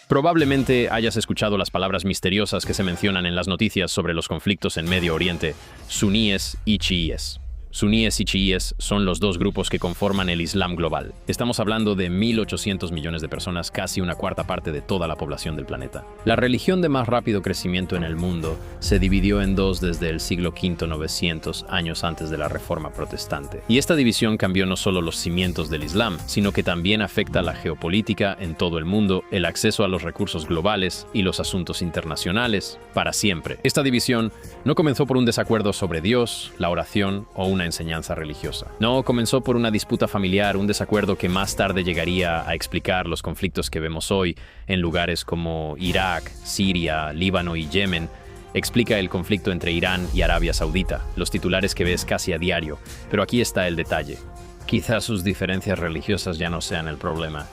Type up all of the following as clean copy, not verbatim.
Probablemente hayas escuchado las palabras misteriosas que se mencionan en las noticias sobre los conflictos en Medio Oriente, suníes y chiíes. Suníes y chiíes son los dos grupos que conforman el Islam global. Estamos hablando de 1.800 millones de personas, casi una cuarta parte de toda la población del planeta. La religión de más rápido crecimiento en el mundo se dividió en dos desde el siglo V 900 años antes de la Reforma Protestante. Y esta división cambió no solo los cimientos del Islam, sino que también afecta la geopolítica en todo el mundo, el acceso a los recursos globales y los asuntos internacionales para siempre. Esta división no comenzó por un desacuerdo sobre Dios, la oración o una enseñanza religiosa. No, comenzó por una disputa familiar, un desacuerdo que más tarde llegaría a explicar los conflictos que vemos hoy en lugares como Irak, Siria, Líbano y Yemen. Explica el conflicto entre Irán y Arabia Saudita, los titulares que ves casi a diario. Pero aquí está el detalle. Quizás sus diferencias religiosas ya no sean el problema.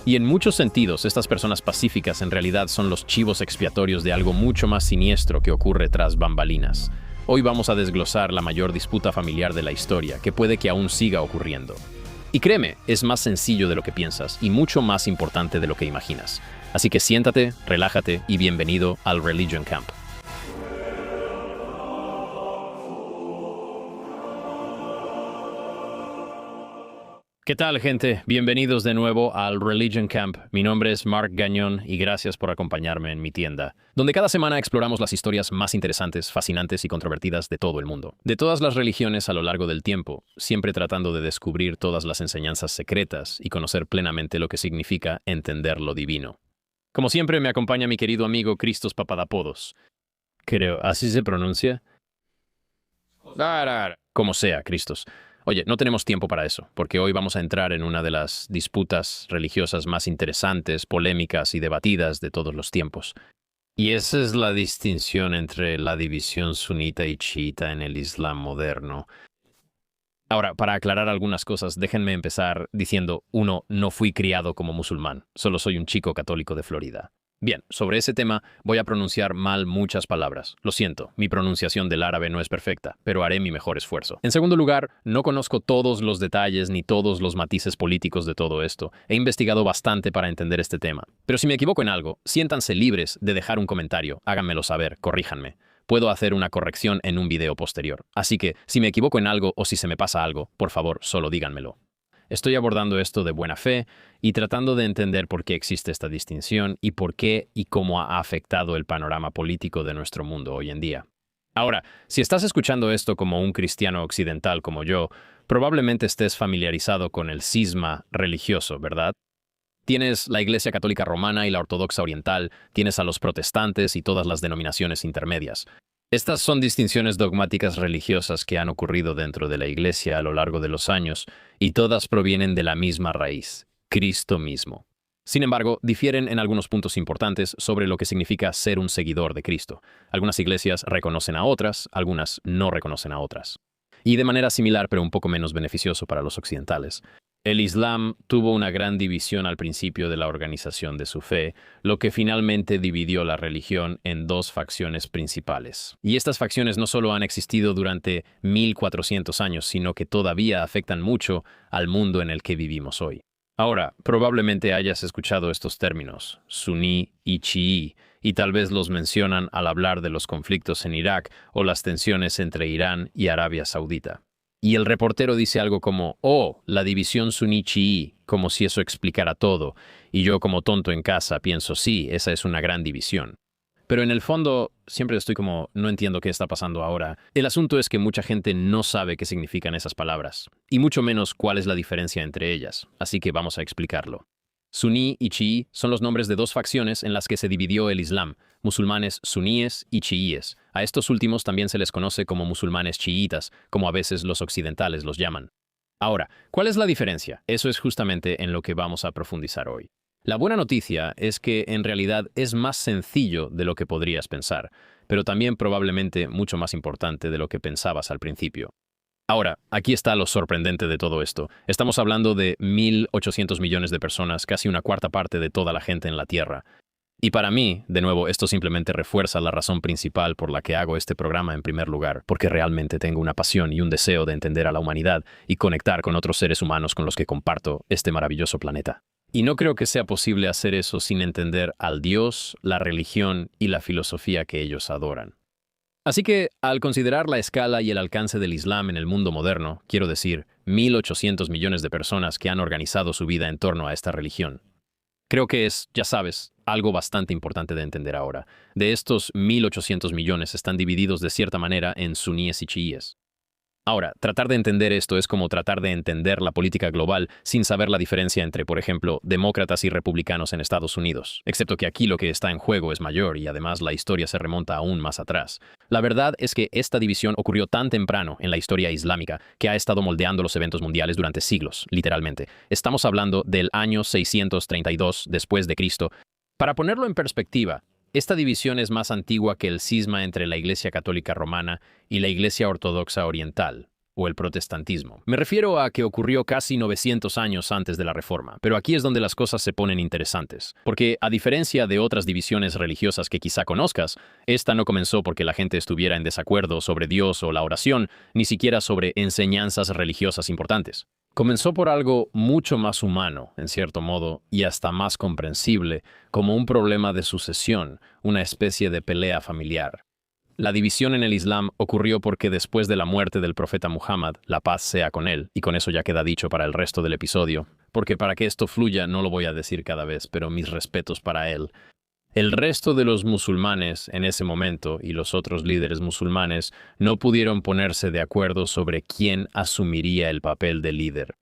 Y en muchos sentidos, estas personas pacíficas en realidad son los chivos expiatorios de algo mucho más siniestro que ocurre tras bambalinas. Hoy vamos a desglosar la mayor disputa familiar de la historia, que puede que aún siga ocurriendo. Y créeme, es más sencillo de lo que piensas y mucho más importante de lo que imaginas. Así que siéntate, relájate y bienvenido al Religion Camp. ¿Qué tal, gente? Bienvenidos de nuevo al Religion Camp. Mi nombre es Mark Gagnon y gracias por acompañarme en mi tienda, donde cada semana exploramos las historias más interesantes, fascinantes y controvertidas de todo el mundo. De todas las religiones a lo largo del tiempo, siempre tratando de descubrir todas las enseñanzas secretas y conocer plenamente lo que significa entender lo divino. Como siempre, me acompaña mi querido amigo Christos Papadopoulos. Creo, ¿así se pronuncia? Como sea, Christos. Oye, no tenemos tiempo para eso, porque hoy vamos a entrar en una de las disputas religiosas más interesantes, polémicas y debatidas de todos los tiempos. Y esa es la distinción entre la división sunita y chiita en el Islam moderno. Ahora, para aclarar algunas cosas, déjenme empezar diciendo, uno, no fui criado como musulmán, solo soy un chico católico de Florida. Bien, sobre ese tema voy a pronunciar mal muchas palabras. Lo siento, mi pronunciación del árabe no es perfecta, pero haré mi mejor esfuerzo. En segundo lugar, no conozco todos los detalles ni todos los matices políticos de todo esto. He investigado bastante para entender este tema. Pero si me equivoco en algo, siéntanse libres de dejar un comentario, háganmelo saber, corríjanme. Puedo hacer una corrección en un video posterior. Así que, si me equivoco en algo o si se me pasa algo, por favor, solo díganmelo. Estoy abordando esto de buena fe y tratando de entender por qué existe esta distinción y por qué y cómo ha afectado el panorama político de nuestro mundo hoy en día. Ahora, si estás escuchando esto como un cristiano occidental como yo, probablemente estés familiarizado con el cisma religioso, ¿verdad? Tienes la Iglesia Católica Romana y la Ortodoxa Oriental, tienes a los protestantes y todas las denominaciones intermedias. Estas son distinciones dogmáticas religiosas que han ocurrido dentro de la Iglesia a lo largo de los años, y todas provienen de la misma raíz, Cristo mismo. Sin embargo, difieren en algunos puntos importantes sobre lo que significa ser un seguidor de Cristo. Algunas iglesias reconocen a otras, algunas no reconocen a otras. Y de manera similar, pero un poco menos beneficioso para los occidentales, el Islam tuvo una gran división al principio de la organización de su fe, lo que finalmente dividió la religión en dos facciones principales. Y estas facciones no solo han existido durante 1400 años, sino que todavía afectan mucho al mundo en el que vivimos hoy. Ahora, probablemente hayas escuchado estos términos, suní y chií, y tal vez los mencionan al hablar de los conflictos en Irak o las tensiones entre Irán y Arabia Saudita. Y el reportero dice algo como, oh, la división suní-chií, como si eso explicara todo. Y yo como tonto en casa pienso, sí, esa es una gran división. Pero en el fondo, siempre estoy como, no entiendo qué está pasando ahora. El asunto es que mucha gente no sabe qué significan esas palabras, y mucho menos cuál es la diferencia entre ellas. Así que vamos a explicarlo. Suní y chií son los nombres de dos facciones en las que se dividió el Islam, musulmanes suníes y chiíes. A estos últimos también se les conoce como musulmanes chiítas, como a veces los occidentales los llaman. Ahora, ¿cuál es la diferencia? Eso es justamente en lo que vamos a profundizar hoy. La buena noticia es que en realidad es más sencillo de lo que podrías pensar, pero también probablemente mucho más importante de lo que pensabas al principio. Ahora, aquí está lo sorprendente de todo esto. Estamos hablando de 1.800 millones de personas, casi una cuarta parte de toda la gente en la Tierra. Y para mí, de nuevo, esto simplemente refuerza la razón principal por la que hago este programa en primer lugar, porque realmente tengo una pasión y un deseo de entender a la humanidad y conectar con otros seres humanos con los que comparto este maravilloso planeta. Y no creo que sea posible hacer eso sin entender al Dios, la religión y la filosofía que ellos adoran. Así que, al considerar la escala y el alcance del Islam en el mundo moderno, quiero decir, 1.800 millones de personas que han organizado su vida en torno a esta religión, creo que es, ya sabes, algo bastante importante de entender ahora. De estos 1.800 millones están divididos de cierta manera en suníes y chiíes. Ahora, tratar de entender esto es como tratar de entender la política global sin saber la diferencia entre, por ejemplo, demócratas y republicanos en Estados Unidos, excepto que aquí lo que está en juego es mayor y además la historia se remonta aún más atrás. La verdad es que esta división ocurrió tan temprano en la historia islámica que ha estado moldeando los eventos mundiales durante siglos, literalmente. Estamos hablando del año 632 después de Cristo. Para ponerlo en perspectiva, esta división es más antigua que el cisma entre la Iglesia Católica Romana y la Iglesia Ortodoxa Oriental, o el protestantismo. Me refiero a que ocurrió casi 900 años antes de la Reforma, pero aquí es donde las cosas se ponen interesantes, porque a diferencia de otras divisiones religiosas que quizá conozcas, esta no comenzó porque la gente estuviera en desacuerdo sobre Dios o la oración, ni siquiera sobre enseñanzas religiosas importantes. Comenzó por algo mucho más humano, en cierto modo, y hasta más comprensible, como un problema de sucesión, una especie de pelea familiar. La división en el Islam ocurrió porque después de la muerte del profeta Muhammad, la paz sea con él, y con eso ya queda dicho para el resto del episodio, porque para que esto fluya no lo voy a decir cada vez, pero mis respetos para él. El resto de los musulmanes en ese momento y los otros líderes musulmanes no pudieron ponerse de acuerdo sobre quién asumiría el papel de líder.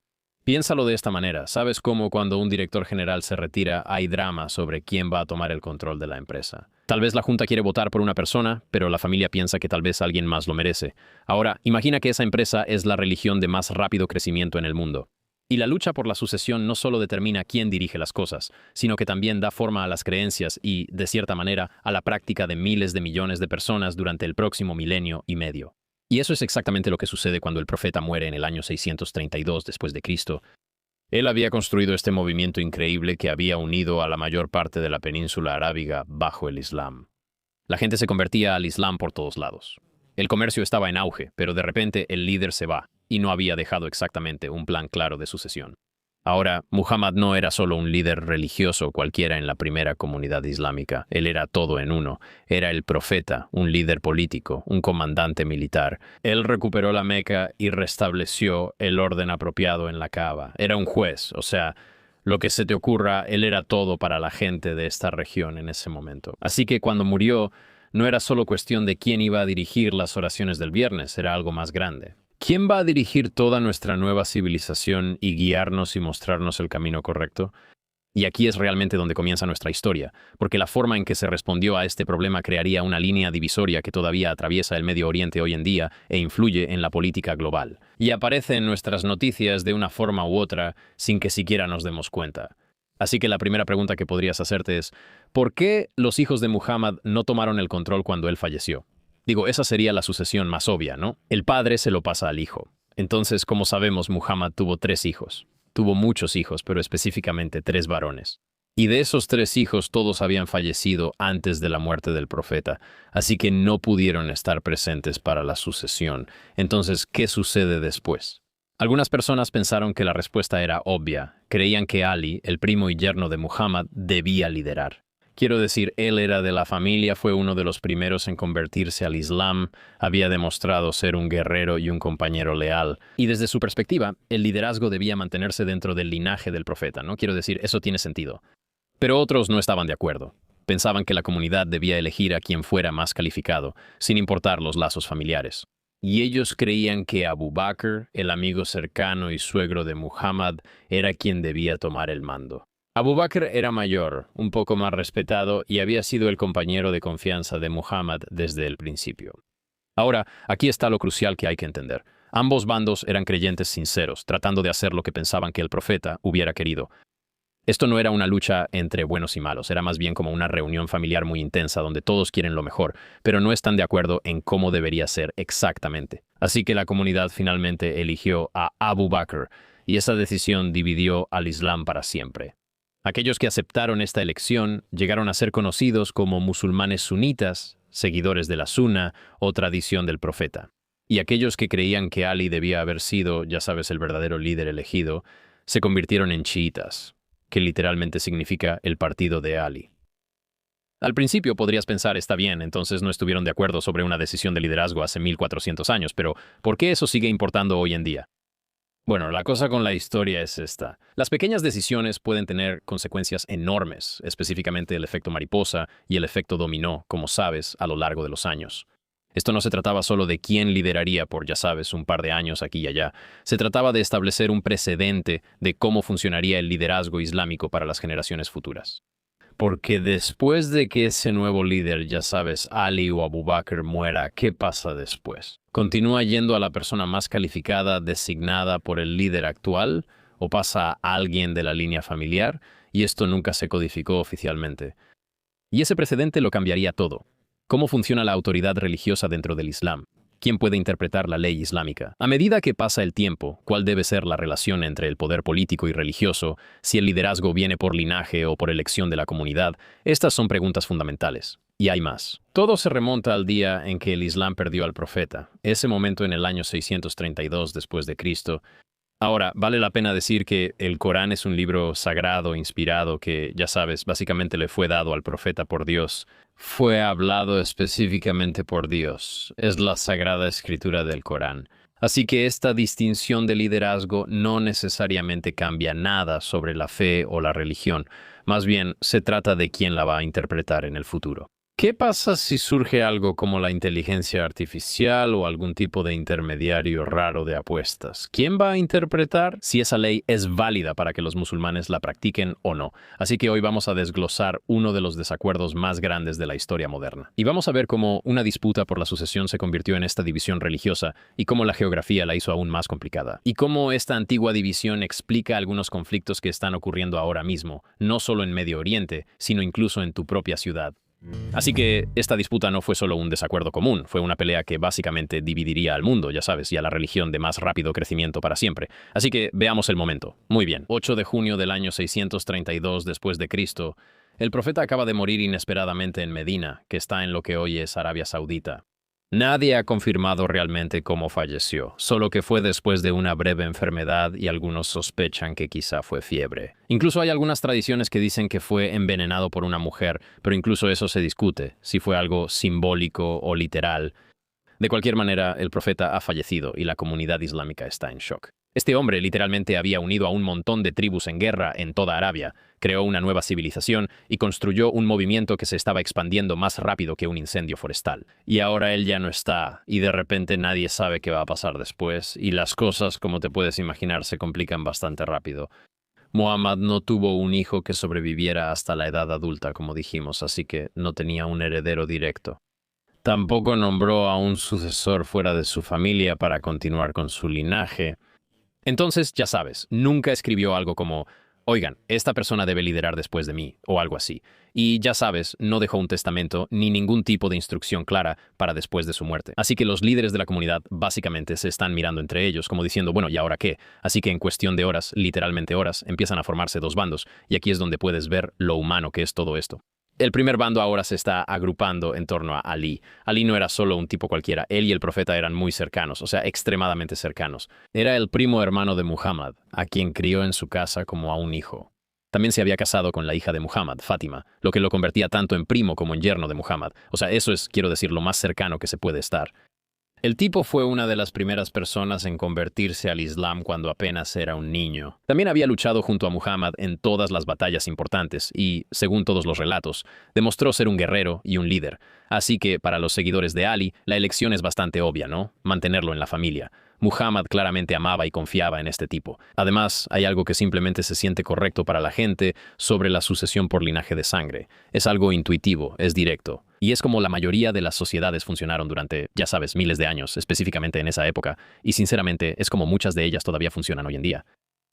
Piénsalo de esta manera, ¿sabes cómo cuando un director general se retira hay drama sobre quién va a tomar el control de la empresa? Tal vez la junta quiere votar por una persona, pero la familia piensa que tal vez alguien más lo merece. Ahora, imagina que esa empresa es la religión de más rápido crecimiento en el mundo. Y la lucha por la sucesión no solo determina quién dirige las cosas, sino que también da forma a las creencias y, de cierta manera, a la práctica de miles de millones de personas durante el próximo milenio y medio. Y eso es exactamente lo que sucede cuando el profeta muere en el año 632 después de Cristo. Él había construido este movimiento increíble que había unido a la mayor parte de la península arábiga bajo el Islam. La gente se convertía al Islam por todos lados. El comercio estaba en auge, pero de repente el líder se va y no había dejado exactamente un plan claro de sucesión. Ahora, Muhammad no era solo un líder religioso cualquiera en la primera comunidad islámica. Él era todo en uno. Era el profeta, un líder político, un comandante militar. Él recuperó la Meca y restableció el orden apropiado en la Kaaba. Era un juez, o sea, lo que se te ocurra, él era todo para la gente de esta región en ese momento. Así que cuando murió, no era solo cuestión de quién iba a dirigir las oraciones del viernes, era algo más grande. ¿Quién va a dirigir toda nuestra nueva civilización y guiarnos y mostrarnos el camino correcto? Y aquí es realmente donde comienza nuestra historia, porque la forma en que se respondió a este problema crearía una línea divisoria que todavía atraviesa el Medio Oriente hoy en día e influye en la política global. Y aparece en nuestras noticias de una forma u otra sin que siquiera nos demos cuenta. Así que la primera pregunta que podrías hacerte es, ¿por qué los hijos de Muhammad no tomaron el control cuando él falleció? Digo, esa sería la sucesión más obvia, ¿no? El padre se lo pasa al hijo. Entonces, como sabemos, Muhammad tuvo 3 hijos. Tuvo muchos hijos, pero específicamente 3 varones. Y de esos 3 hijos todos habían fallecido antes de la muerte del profeta, así que no pudieron estar presentes para la sucesión. Entonces, ¿qué sucede después? Algunas personas pensaron que la respuesta era obvia. Creían que Ali, el primo y yerno de Muhammad, debía liderar. Quiero decir, él era de la familia, fue uno de los primeros en convertirse al Islam, había demostrado ser un guerrero y un compañero leal. Y desde su perspectiva, el liderazgo debía mantenerse dentro del linaje del profeta, ¿no? Quiero decir, eso tiene sentido. Pero otros no estaban de acuerdo. Pensaban que la comunidad debía elegir a quien fuera más calificado, sin importar los lazos familiares. Y ellos creían que Abu Bakr, el amigo cercano y suegro de Muhammad, era quien debía tomar el mando. Abu Bakr era mayor, un poco más respetado y había sido el compañero de confianza de Muhammad desde el principio. Ahora, aquí está lo crucial que hay que entender. Ambos bandos eran creyentes sinceros, tratando de hacer lo que pensaban que el profeta hubiera querido. Esto no era una lucha entre buenos y malos, era más bien como una reunión familiar muy intensa donde todos quieren lo mejor, pero no están de acuerdo en cómo debería ser exactamente. Así que la comunidad finalmente eligió a Abu Bakr y esa decisión dividió al Islam para siempre. Aquellos que aceptaron esta elección llegaron a ser conocidos como musulmanes sunitas, seguidores de la Sunna o tradición del profeta. Y aquellos que creían que Ali debía haber sido, ya sabes, el verdadero líder elegido, se convirtieron en chiitas. que literalmente significa el partido de Ali. Al principio podrías pensar, está bien, entonces no estuvieron de acuerdo sobre una decisión de liderazgo hace 1400 años, pero ¿por qué eso sigue importando hoy en día? Bueno, la cosa con la historia es esta. Las pequeñas decisiones pueden tener consecuencias enormes, específicamente el efecto mariposa y el efecto dominó, como sabes, a lo largo de los años. Esto no se trataba solo de quién lideraría por, ya sabes, un par de años aquí y allá. Se trataba de establecer un precedente de cómo funcionaría el liderazgo islámico para las generaciones futuras. Porque después de que ese nuevo líder, ya sabes, Ali o Abu Bakr muera, ¿qué pasa después? ¿Continúa yendo a la persona más calificada designada por el líder actual o pasa a alguien de la línea familiar? Y esto nunca se codificó oficialmente. Y ese precedente lo cambiaría todo. ¿Cómo funciona la autoridad religiosa dentro del Islam? ¿Quién puede interpretar la ley islámica? A medida que pasa el tiempo, ¿cuál debe ser la relación entre el poder político y religioso? Si el liderazgo viene por linaje o por elección de la comunidad, estas son preguntas fundamentales. Y hay más. Todo se remonta al día en que el Islam perdió al profeta, ese momento en el año 632 después de Cristo. Ahora, vale la pena decir que el Corán es un libro sagrado, inspirado, que, ya sabes, básicamente le fue dado al profeta por Dios. Fue hablado específicamente por Dios. Es la sagrada escritura del Corán. Así que esta distinción de liderazgo no necesariamente cambia nada sobre la fe o la religión. Más bien, se trata de quién la va a interpretar en el futuro. ¿Qué pasa si surge algo como la inteligencia artificial o algún tipo de intermediario raro de apuestas? ¿Quién va a interpretar si esa ley es válida para que los musulmanes la practiquen o no? Así que hoy vamos a desglosar uno de los desacuerdos más grandes de la historia moderna. Y vamos a ver cómo una disputa por la sucesión se convirtió en esta división religiosa y cómo la geografía la hizo aún más complicada. Y cómo esta antigua división explica algunos conflictos que están ocurriendo ahora mismo, no solo en Medio Oriente, sino incluso en tu propia ciudad. Así que esta disputa no fue solo un desacuerdo común, fue una pelea que básicamente dividiría al mundo, ya sabes, y a la religión de más rápido crecimiento para siempre. Así que veamos el momento. Muy bien, 8 de junio del año 632 después de Cristo, el profeta acaba de morir inesperadamente en Medina, que está en lo que hoy es Arabia Saudita. Nadie ha confirmado realmente cómo falleció, solo que fue después de una breve enfermedad y algunos sospechan que quizá fue fiebre. Incluso hay algunas tradiciones que dicen que fue envenenado por una mujer, pero incluso eso se discute, si fue algo simbólico o literal. De cualquier manera, el profeta ha fallecido y la comunidad islámica está en shock. Este hombre literalmente había unido a un montón de tribus en guerra en toda Arabia, creó una nueva civilización y construyó un movimiento que se estaba expandiendo más rápido que un incendio forestal. Y ahora él ya no está, y de repente nadie sabe qué va a pasar después, y las cosas, como te puedes imaginar, se complican bastante rápido. Muhammad no tuvo un hijo que sobreviviera hasta la edad adulta, como dijimos, así que no tenía un heredero directo. Tampoco nombró a un sucesor fuera de su familia para continuar con su linaje. Entonces, ya sabes, nunca escribió algo como, oigan, esta persona debe liderar después de mí, o algo así. Y ya sabes, no dejó un testamento ni ningún tipo de instrucción clara para después de su muerte. Así que los líderes de la comunidad básicamente se están mirando entre ellos, como diciendo, bueno, ¿y ahora qué? Así que en cuestión de horas, literalmente horas, empiezan a formarse dos bandos, y aquí es donde puedes ver lo humano que es todo esto. El primer bando ahora se está agrupando en torno a Ali. Ali no era solo un tipo cualquiera, él y el profeta eran muy cercanos, o sea, extremadamente cercanos. Era el primo hermano de Muhammad, a quien crió en su casa como a un hijo. También se había casado con la hija de Muhammad, Fátima, lo que lo convertía tanto en primo como en yerno de Muhammad. O sea, eso es, quiero decir, lo más cercano que se puede estar. El tipo fue una de las primeras personas en convertirse al Islam cuando apenas era un niño. También había luchado junto a Muhammad en todas las batallas importantes y, según todos los relatos, demostró ser un guerrero y un líder. Así que, para los seguidores de Ali, la elección es bastante obvia, ¿no? Mantenerlo en la familia. Muhammad claramente amaba y confiaba en este tipo. Además, hay algo que simplemente se siente correcto para la gente sobre la sucesión por linaje de sangre. Es algo intuitivo, es directo. Y es como la mayoría de las sociedades funcionaron durante, ya sabes, miles de años, específicamente en esa época. Y sinceramente, es como muchas de ellas todavía funcionan hoy en día.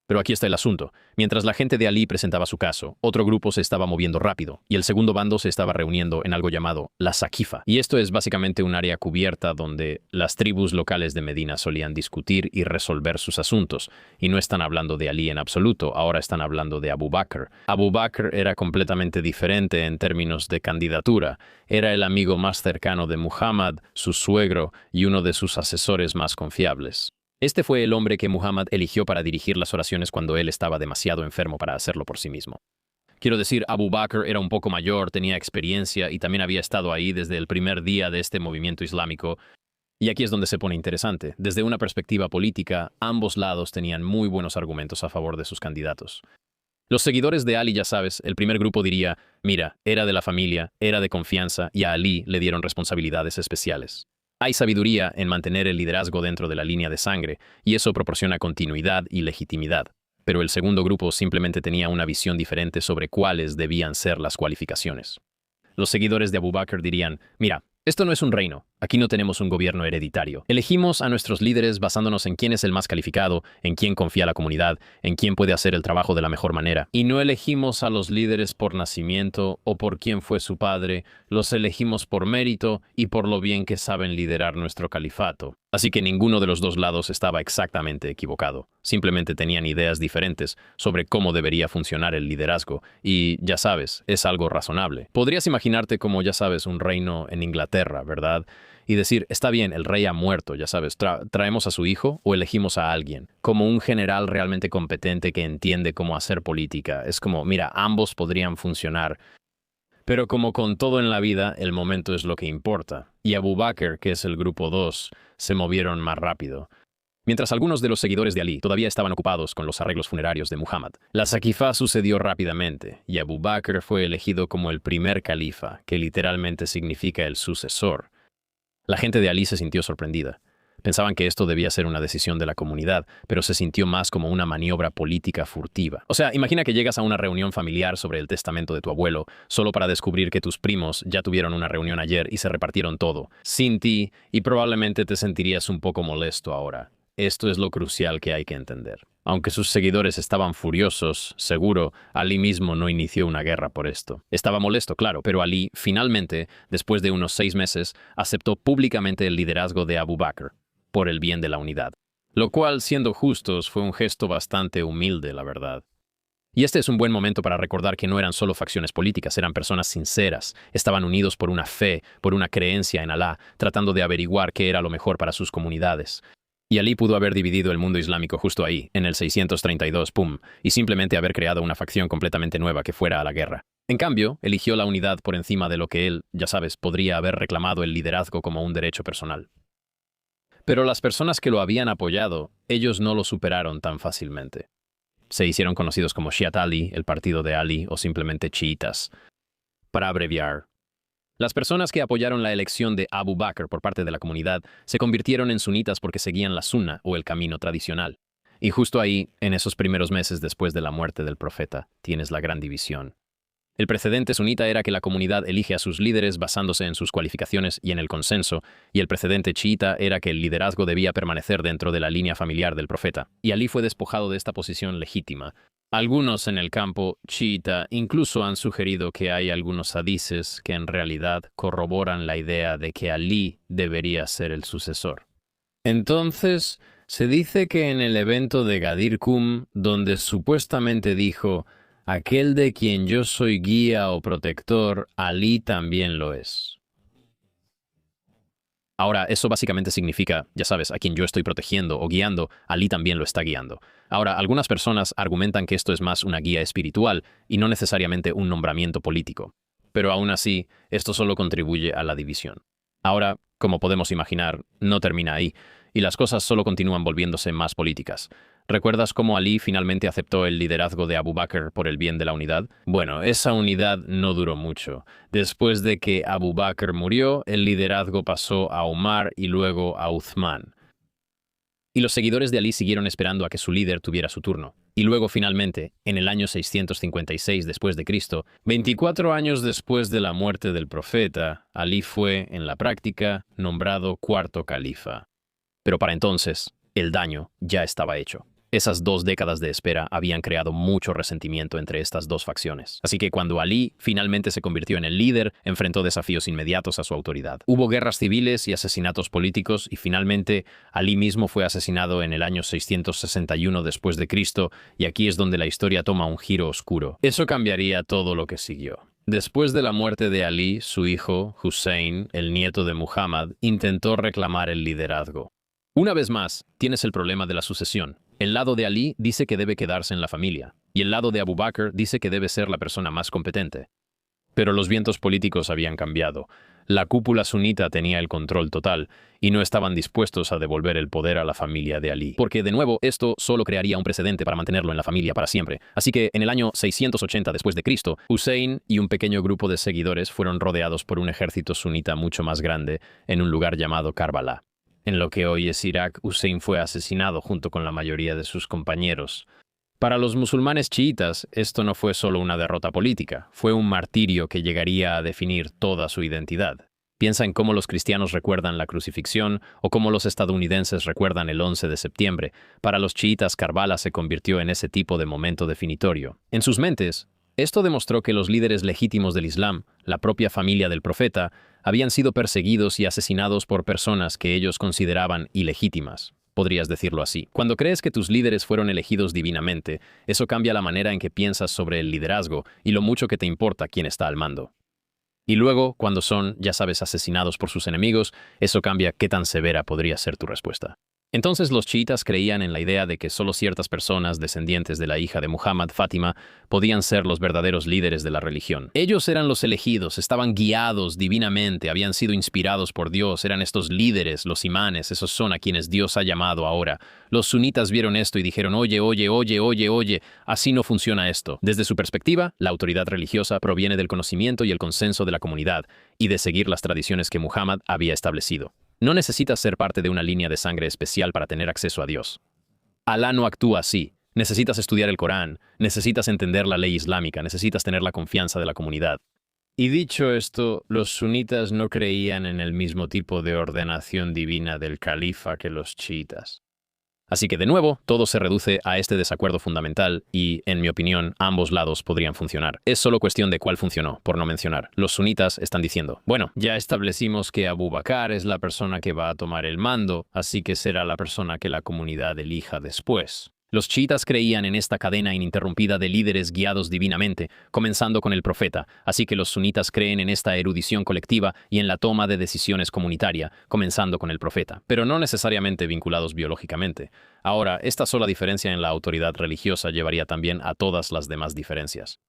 Pero aquí está el asunto. Mientras la gente de Ali presentaba su caso, otro grupo se estaba moviendo rápido, y el segundo bando se estaba reuniendo en algo llamado la Saqifa. Y esto es básicamente un área cubierta donde las tribus locales de Medina solían discutir y resolver sus asuntos. Y no están hablando de Ali en absoluto, ahora están hablando de Abu Bakr. Abu Bakr era completamente diferente en términos de candidatura. Era el amigo más cercano de Muhammad, su suegro y uno de sus asesores más confiables. Este fue el hombre que Muhammad eligió para dirigir las oraciones cuando él estaba demasiado enfermo para hacerlo por sí mismo. Quiero decir, Abu Bakr era un poco mayor, tenía experiencia y también había estado ahí desde el primer día de este movimiento islámico. Y aquí es donde se pone interesante. Desde una perspectiva política, ambos lados tenían muy buenos argumentos a favor de sus candidatos. Los seguidores de Ali, ya sabes, el primer grupo diría, mira, era de la familia, era de confianza y a Ali le dieron responsabilidades especiales. Hay sabiduría en mantener el liderazgo dentro de la línea de sangre y eso proporciona continuidad y legitimidad. Pero el segundo grupo simplemente tenía una visión diferente sobre cuáles debían ser las cualificaciones. Los seguidores de Abu Bakr dirían, mira, esto no es un reino, aquí no tenemos un gobierno hereditario. Elegimos a nuestros líderes basándonos en quién es el más calificado, en quién confía la comunidad, en quién puede hacer el trabajo de la mejor manera. Y no elegimos a los líderes por nacimiento o por quién fue su padre, los elegimos por mérito y por lo bien que saben liderar nuestro califato. Así que ninguno de los dos lados estaba exactamente equivocado. Simplemente tenían ideas diferentes sobre cómo debería funcionar el liderazgo. Y, ya sabes, es algo razonable. Podrías imaginarte como, ya sabes, un reino en Inglaterra, ¿verdad? Y decir, está bien, el rey ha muerto, ya sabes, traemos a su hijo o elegimos a alguien. Como un general realmente competente que entiende cómo hacer política. Es como, mira, ambos podrían funcionar. Pero como con todo en la vida, el momento es lo que importa. Y Abu Bakr, que es el grupo 2, se movieron más rápido. Mientras algunos de los seguidores de Ali todavía estaban ocupados con los arreglos funerarios de Muhammad, la Saquifá sucedió rápidamente y Abu Bakr fue elegido como el primer califa, que literalmente significa el sucesor. La gente de Ali se sintió sorprendida. Pensaban que esto debía ser una decisión de la comunidad, pero se sintió más como una maniobra política furtiva. O sea, imagina que llegas a una reunión familiar sobre el testamento de tu abuelo, solo para descubrir que tus primos ya tuvieron una reunión ayer y se repartieron todo, sin ti, y probablemente te sentirías un poco molesto ahora. Esto es lo crucial que hay que entender. Aunque sus seguidores estaban furiosos, seguro, Ali mismo no inició una guerra por esto. Estaba molesto, claro, pero Ali, finalmente, después de unos 6 meses, aceptó públicamente el liderazgo de Abu Bakr, por el bien de la unidad. Lo cual, siendo justos, fue un gesto bastante humilde, la verdad. Y este es un buen momento para recordar que no eran solo facciones políticas, eran personas sinceras, estaban unidos por una fe, por una creencia en Alá, tratando de averiguar qué era lo mejor para sus comunidades. Y Ali pudo haber dividido el mundo islámico justo ahí, en el 632, ¡pum!, y simplemente haber creado una facción completamente nueva que fuera a la guerra. En cambio, eligió la unidad por encima de lo que él, ya sabes, podría haber reclamado el liderazgo como un derecho personal. Pero las personas que lo habían apoyado, ellos no lo superaron tan fácilmente. Se hicieron conocidos como Shiat Ali, el partido de Ali, o simplemente chiitas. Para abreviar, las personas que apoyaron la elección de Abu Bakr por parte de la comunidad se convirtieron en sunitas porque seguían la sunna o el camino tradicional. Y justo ahí, en esos primeros meses después de la muerte del profeta, tienes la gran división. El precedente sunita era que la comunidad elige a sus líderes basándose en sus cualificaciones y en el consenso, y el precedente chiita era que el liderazgo debía permanecer dentro de la línea familiar del profeta, y Ali fue despojado de esta posición legítima. Algunos en el campo chiita incluso han sugerido que hay algunos hadices que en realidad corroboran la idea de que Ali debería ser el sucesor. Entonces, se dice que en el evento de Ghadir Qum, donde supuestamente dijo aquel de quien yo soy guía o protector, Ali también lo es. Ahora, eso básicamente significa, ya sabes, a quien yo estoy protegiendo o guiando, Ali también lo está guiando. Ahora, algunas personas argumentan que esto es más una guía espiritual y no necesariamente un nombramiento político. Pero aún así, esto solo contribuye a la división. Ahora, como podemos imaginar, no termina ahí, y las cosas solo continúan volviéndose más políticas. ¿Recuerdas cómo Ali finalmente aceptó el liderazgo de Abu Bakr por el bien de la unidad? Bueno, esa unidad no duró mucho. Después de que Abu Bakr murió, el liderazgo pasó a Umar y luego a Uthman. Y los seguidores de Ali siguieron esperando a que su líder tuviera su turno. Y luego, finalmente, en el año 656 después de Cristo, 24 años después de la muerte del profeta, Ali fue, en la práctica, nombrado cuarto califa. Pero para entonces, el daño ya estaba hecho. Esas 2 décadas de espera habían creado mucho resentimiento entre estas dos facciones. Así que cuando Ali finalmente se convirtió en el líder, enfrentó desafíos inmediatos a su autoridad. Hubo guerras civiles y asesinatos políticos, y finalmente Ali mismo fue asesinado en el año 661 después de Cristo, y aquí es donde la historia toma un giro oscuro. Eso cambiaría todo lo que siguió. Después de la muerte de Ali, su hijo, Hussein, el nieto de Muhammad, intentó reclamar el liderazgo. Una vez más, tienes el problema de la sucesión. El lado de Ali dice que debe quedarse en la familia, y el lado de Abu Bakr dice que debe ser la persona más competente. Pero los vientos políticos habían cambiado. La cúpula sunita tenía el control total y no estaban dispuestos a devolver el poder a la familia de Ali. Porque, de nuevo, esto solo crearía un precedente para mantenerlo en la familia para siempre. Así que, en el año 680 después de Cristo, Hussein y un pequeño grupo de seguidores fueron rodeados por un ejército sunita mucho más grande en un lugar llamado Karbala. En lo que hoy es Irak, Hussein fue asesinado junto con la mayoría de sus compañeros. Para los musulmanes chiitas, esto no fue solo una derrota política, fue un martirio que llegaría a definir toda su identidad. Piensa en cómo los cristianos recuerdan la crucifixión o cómo los estadounidenses recuerdan el 11 de septiembre. Para los chiitas, Karbala se convirtió en ese tipo de momento definitorio. En sus mentes, esto demostró que los líderes legítimos del Islam, la propia familia del profeta, habían sido perseguidos y asesinados por personas que ellos consideraban ilegítimas. Podrías decirlo así. Cuando crees que tus líderes fueron elegidos divinamente, eso cambia la manera en que piensas sobre el liderazgo y lo mucho que te importa quién está al mando. Y luego, cuando son, ya sabes, asesinados por sus enemigos, eso cambia qué tan severa podría ser tu respuesta. Entonces los chiitas creían en la idea de que solo ciertas personas descendientes de la hija de Muhammad, Fátima, podían ser los verdaderos líderes de la religión. Ellos eran los elegidos, estaban guiados divinamente, habían sido inspirados por Dios, eran estos líderes, los imanes, esos son a quienes Dios ha llamado ahora. Los sunitas vieron esto y dijeron, oye, así no funciona esto. Desde su perspectiva, la autoridad religiosa proviene del conocimiento y el consenso de la comunidad y de seguir las tradiciones que Muhammad había establecido. No necesitas ser parte de una línea de sangre especial para tener acceso a Dios. Alá no actúa así. Necesitas estudiar el Corán, necesitas entender la ley islámica, necesitas tener la confianza de la comunidad. Y dicho esto, los sunitas no creían en el mismo tipo de ordenación divina del califa que los chiitas. Así que, de nuevo, todo se reduce a este desacuerdo fundamental y, en mi opinión, ambos lados podrían funcionar. Es solo cuestión de cuál funcionó, por no mencionar. Los sunitas están diciendo, bueno, ya establecimos que Abu Bakr es la persona que va a tomar el mando, así que será la persona que la comunidad elija después. Los chiitas creían en esta cadena ininterrumpida de líderes guiados divinamente, comenzando con el profeta, así que los sunitas creen en esta erudición colectiva y en la toma de decisiones comunitaria, comenzando con el profeta, pero no necesariamente vinculados biológicamente. Ahora, esta sola diferencia en la autoridad religiosa llevaría también a todas las demás diferencias.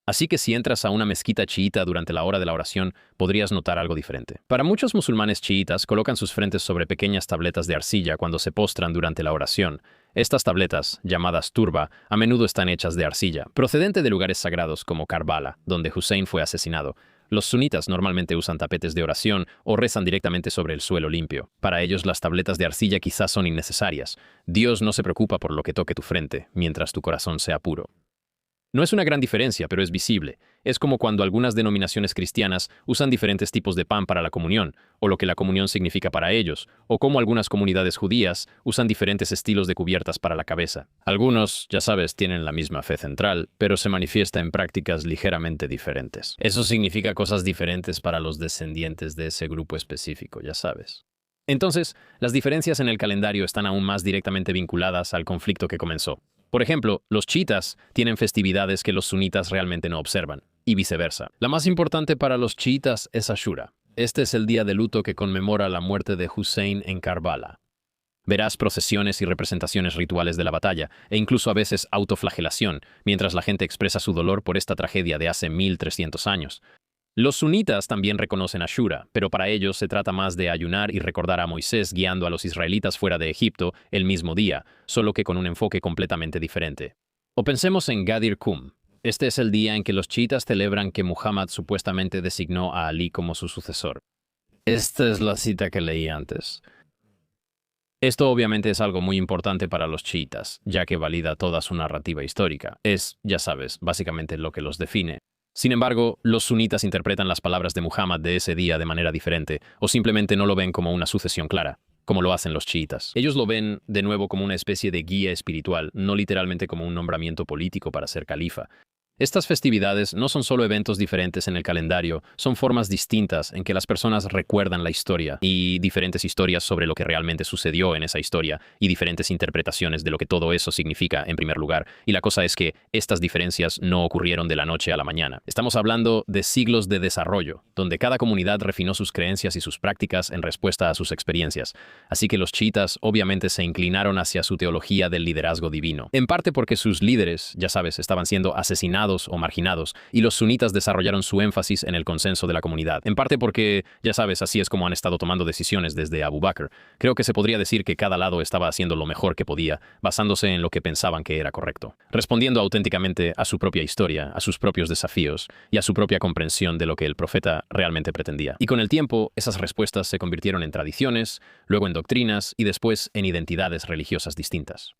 Así que si entras a una mezquita chiita durante la hora de la oración, podrías notar algo diferente. Para muchos musulmanes chiitas, colocan sus frentes sobre pequeñas tabletas de arcilla cuando se postran durante la oración. Estas tabletas, llamadas turba, a menudo están hechas de arcilla, procedente de lugares sagrados como Karbala, donde Hussein fue asesinado. Los sunitas normalmente usan tapetes de oración o rezan directamente sobre el suelo limpio. Para ellos, las tabletas de arcilla quizás son innecesarias. Dios no se preocupa por lo que toque tu frente, mientras tu corazón sea puro. No es una gran diferencia, pero es visible. Es como cuando algunas denominaciones cristianas usan diferentes tipos de pan para la comunión, o lo que la comunión significa para ellos, o como algunas comunidades judías usan diferentes estilos de cubiertas para la cabeza. Algunos, ya sabes, tienen la misma fe central, pero se manifiesta en prácticas ligeramente diferentes. Eso significa cosas diferentes para los descendientes de ese grupo específico, ya sabes. Entonces, las diferencias en el calendario están aún más directamente vinculadas al conflicto que comenzó. Por ejemplo, los chiitas tienen festividades que los sunitas realmente no observan, y viceversa. La más importante para los chiitas es Ashura. Este es el día de luto que conmemora la muerte de Hussein en Karbala. Verás procesiones y representaciones rituales de la batalla, e incluso a veces autoflagelación, mientras la gente expresa su dolor por esta tragedia de hace 1300 años. Los sunitas también reconocen Ashura, pero para ellos se trata más de ayunar y recordar a Moisés guiando a los israelitas fuera de Egipto el mismo día, solo que con un enfoque completamente diferente. O pensemos en Ghadir Qum. Este es el día en que los chiitas celebran que Muhammad supuestamente designó a Ali como su sucesor. Esta es la cita que leí antes. Esto obviamente es algo muy importante para los chiitas, ya que valida toda su narrativa histórica. Es, ya sabes, básicamente lo que los define. Sin embargo, los sunitas interpretan las palabras de Muhammad de ese día de manera diferente, o simplemente no lo ven como una sucesión clara, como lo hacen los chiitas. Ellos lo ven, de nuevo, como una especie de guía espiritual, no literalmente como un nombramiento político para ser califa. Estas festividades no son solo eventos diferentes en el calendario, son formas distintas en que las personas recuerdan la historia y diferentes historias sobre lo que realmente sucedió en esa historia y diferentes interpretaciones de lo que todo eso significa en primer lugar. Y la cosa es que estas diferencias no ocurrieron de la noche a la mañana. Estamos hablando de siglos de desarrollo, donde cada comunidad refinó sus creencias y sus prácticas en respuesta a sus experiencias. Así que los chiitas obviamente se inclinaron hacia su teología del liderazgo divino. En parte porque sus líderes, ya sabes, estaban siendo asesinados o marginados, y los sunitas desarrollaron su énfasis en el consenso de la comunidad. En parte porque, ya sabes, así es como han estado tomando decisiones desde Abu Bakr. Creo que se podría decir que cada lado estaba haciendo lo mejor que podía, basándose en lo que pensaban que era correcto, respondiendo auténticamente a su propia historia, a sus propios desafíos y a su propia comprensión de lo que el profeta realmente pretendía. Y con el tiempo, esas respuestas se convirtieron en tradiciones, luego en doctrinas y después en identidades religiosas distintas.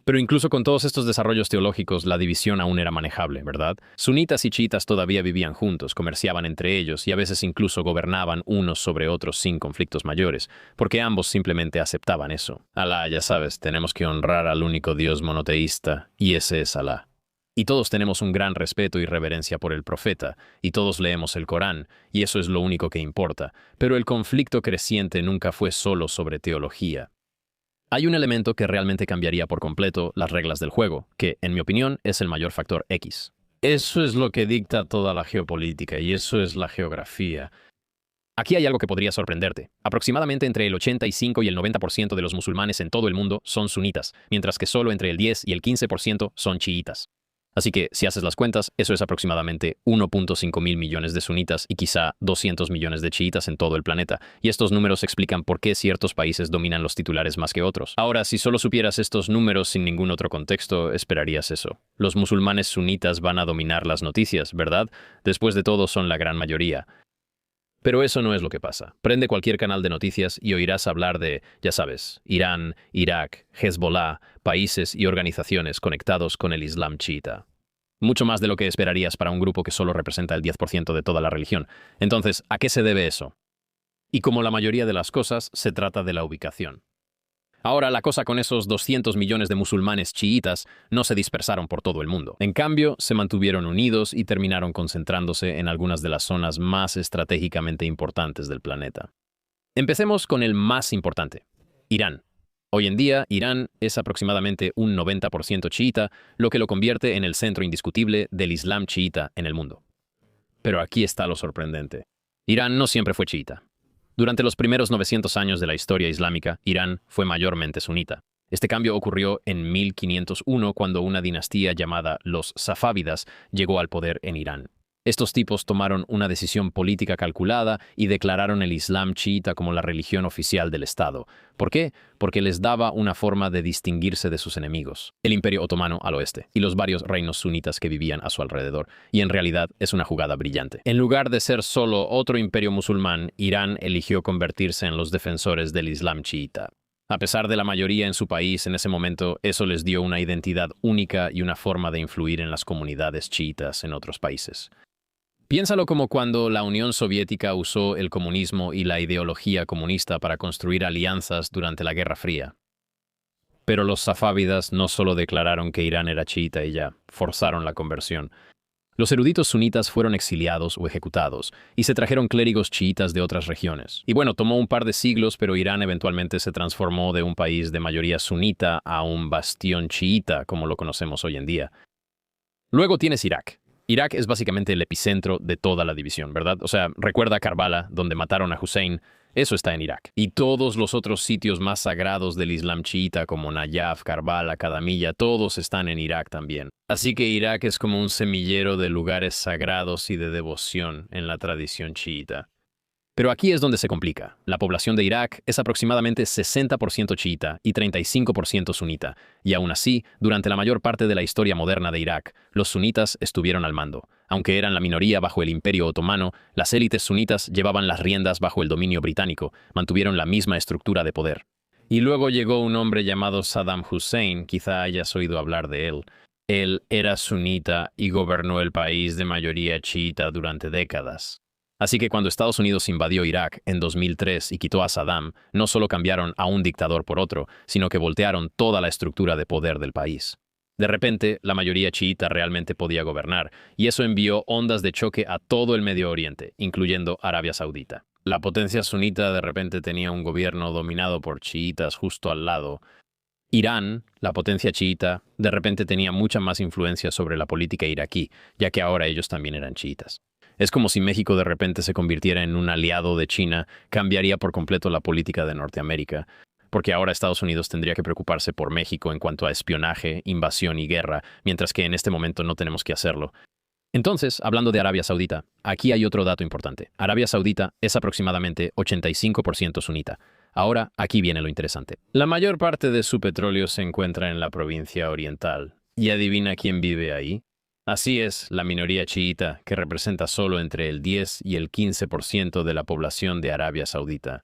Pero incluso con todos estos desarrollos teológicos, la división aún era manejable, ¿verdad? Sunitas y chiitas todavía vivían juntos, comerciaban entre ellos y a veces incluso gobernaban unos sobre otros sin conflictos mayores, porque ambos simplemente aceptaban eso. Alá, ya sabes, tenemos que honrar al único Dios monoteísta, y ese es Alá. Y todos tenemos un gran respeto y reverencia por el profeta, y todos leemos el Corán, y eso es lo único que importa. Pero el conflicto creciente nunca fue solo sobre teología. Hay un elemento que realmente cambiaría por completo las reglas del juego, que, en mi opinión, es el mayor factor X. Eso es lo que dicta toda la geopolítica, y eso es la geografía. Aquí hay algo que podría sorprenderte. Aproximadamente entre el 85 y el 90% de los musulmanes en todo el mundo son sunitas, mientras que solo entre el 10 y el 15% son chiitas. Así que, si haces las cuentas, eso es aproximadamente 1.5 mil millones de sunitas y quizá 200 millones de chiitas en todo el planeta, y estos números explican por qué ciertos países dominan los titulares más que otros. Ahora, si solo supieras estos números sin ningún otro contexto, esperarías eso. Los musulmanes sunitas van a dominar las noticias, ¿verdad? Después de todo, son la gran mayoría. Pero eso no es lo que pasa. Prende cualquier canal de noticias y oirás hablar de, ya sabes, Irán, Irak, Hezbollah, países y organizaciones conectados con el Islam chiita. Mucho más de lo que esperarías para un grupo que solo representa el 10% de toda la religión. Entonces, ¿a qué se debe eso? Y como la mayoría de las cosas, se trata de la ubicación. Ahora, la cosa con esos 200 millones de musulmanes chiitas no se dispersaron por todo el mundo. En cambio, se mantuvieron unidos y terminaron concentrándose en algunas de las zonas más estratégicamente importantes del planeta. Empecemos con el más importante, Irán. Hoy en día, Irán es aproximadamente un 90% chiita, lo que lo convierte en el centro indiscutible del Islam chiita en el mundo. Pero aquí está lo sorprendente. Irán no siempre fue chiita. Durante los primeros 900 años de la historia islámica, Irán fue mayormente sunita. Este cambio ocurrió en 1501 cuando una dinastía llamada los Safávidas llegó al poder en Irán. Estos tipos tomaron una decisión política calculada y declararon el Islam chiita como la religión oficial del Estado. ¿Por qué? Porque les daba una forma de distinguirse de sus enemigos, el Imperio Otomano al oeste y los varios reinos sunitas que vivían a su alrededor. Y en realidad es una jugada brillante. En lugar de ser solo otro imperio musulmán, Irán eligió convertirse en los defensores del Islam chiita. A pesar de la mayoría en su país en ese momento, eso les dio una identidad única y una forma de influir en las comunidades chiitas en otros países. Piénsalo como cuando la Unión Soviética usó el comunismo y la ideología comunista para construir alianzas durante la Guerra Fría. Pero los safávidas no solo declararon que Irán era chiita y ya, forzaron la conversión. Los eruditos sunitas fueron exiliados o ejecutados, y se trajeron clérigos chiitas de otras regiones. Y bueno, tomó un par de siglos, pero Irán eventualmente se transformó de un país de mayoría sunita a un bastión chiita, como lo conocemos hoy en día. Luego tienes Irak. Irak es básicamente el epicentro de toda la división, ¿verdad? O sea, recuerda Karbala, donde mataron a Hussein. Eso está en Irak. Y todos los otros sitios más sagrados del Islam chiita, como Nayaf, Karbala, Kadamilla, todos están en Irak también. Así que Irak es como un semillero de lugares sagrados y de devoción en la tradición chiita. Pero aquí es donde se complica. La población de Irak es aproximadamente 60% chiita y 35% sunita, y aún así, durante la mayor parte de la historia moderna de Irak, los sunitas estuvieron al mando. Aunque eran la minoría bajo el Imperio Otomano, las élites sunitas llevaban las riendas bajo el dominio británico, mantuvieron la misma estructura de poder. Y luego llegó un hombre llamado Saddam Hussein, quizá hayas oído hablar de él. Él era sunita y gobernó el país de mayoría chiita durante décadas. Así que cuando Estados Unidos invadió Irak en 2003 y quitó a Saddam, no solo cambiaron a un dictador por otro, sino que voltearon toda la estructura de poder del país. De repente, la mayoría chiita realmente podía gobernar, y eso envió ondas de choque a todo el Medio Oriente, incluyendo Arabia Saudita. La potencia sunita de repente tenía un gobierno dominado por chiitas justo al lado. Irán, la potencia chiita, de repente tenía mucha más influencia sobre la política iraquí, ya que ahora ellos también eran chiitas. Es como si México de repente se convirtiera en un aliado de China, cambiaría por completo la política de Norteamérica, porque ahora Estados Unidos tendría que preocuparse por México en cuanto a espionaje, invasión y guerra, mientras que en este momento no tenemos que hacerlo. Entonces, hablando de Arabia Saudita, aquí hay otro dato importante. Arabia Saudita es aproximadamente 85% sunita. Ahora, aquí viene lo interesante. La mayor parte de su petróleo se encuentra en la provincia oriental. ¿Y adivina quién vive ahí? Así es, la minoría chiita, que representa solo entre el 10 y el 15% de la población de Arabia Saudita.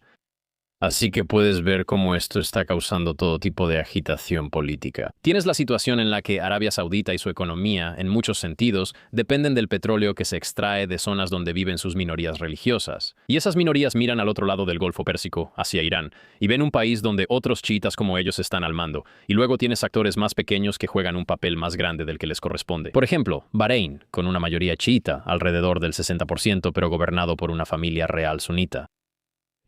Así que puedes ver cómo esto está causando todo tipo de agitación política. Tienes la situación en la que Arabia Saudita y su economía, en muchos sentidos, dependen del petróleo que se extrae de zonas donde viven sus minorías religiosas. Y esas minorías miran al otro lado del Golfo Pérsico, hacia Irán, y ven un país donde otros chiitas como ellos están al mando. Y luego tienes actores más pequeños que juegan un papel más grande del que les corresponde. Por ejemplo, Bahrein, con una mayoría chiita, alrededor del 60%, pero gobernado por una familia real sunita.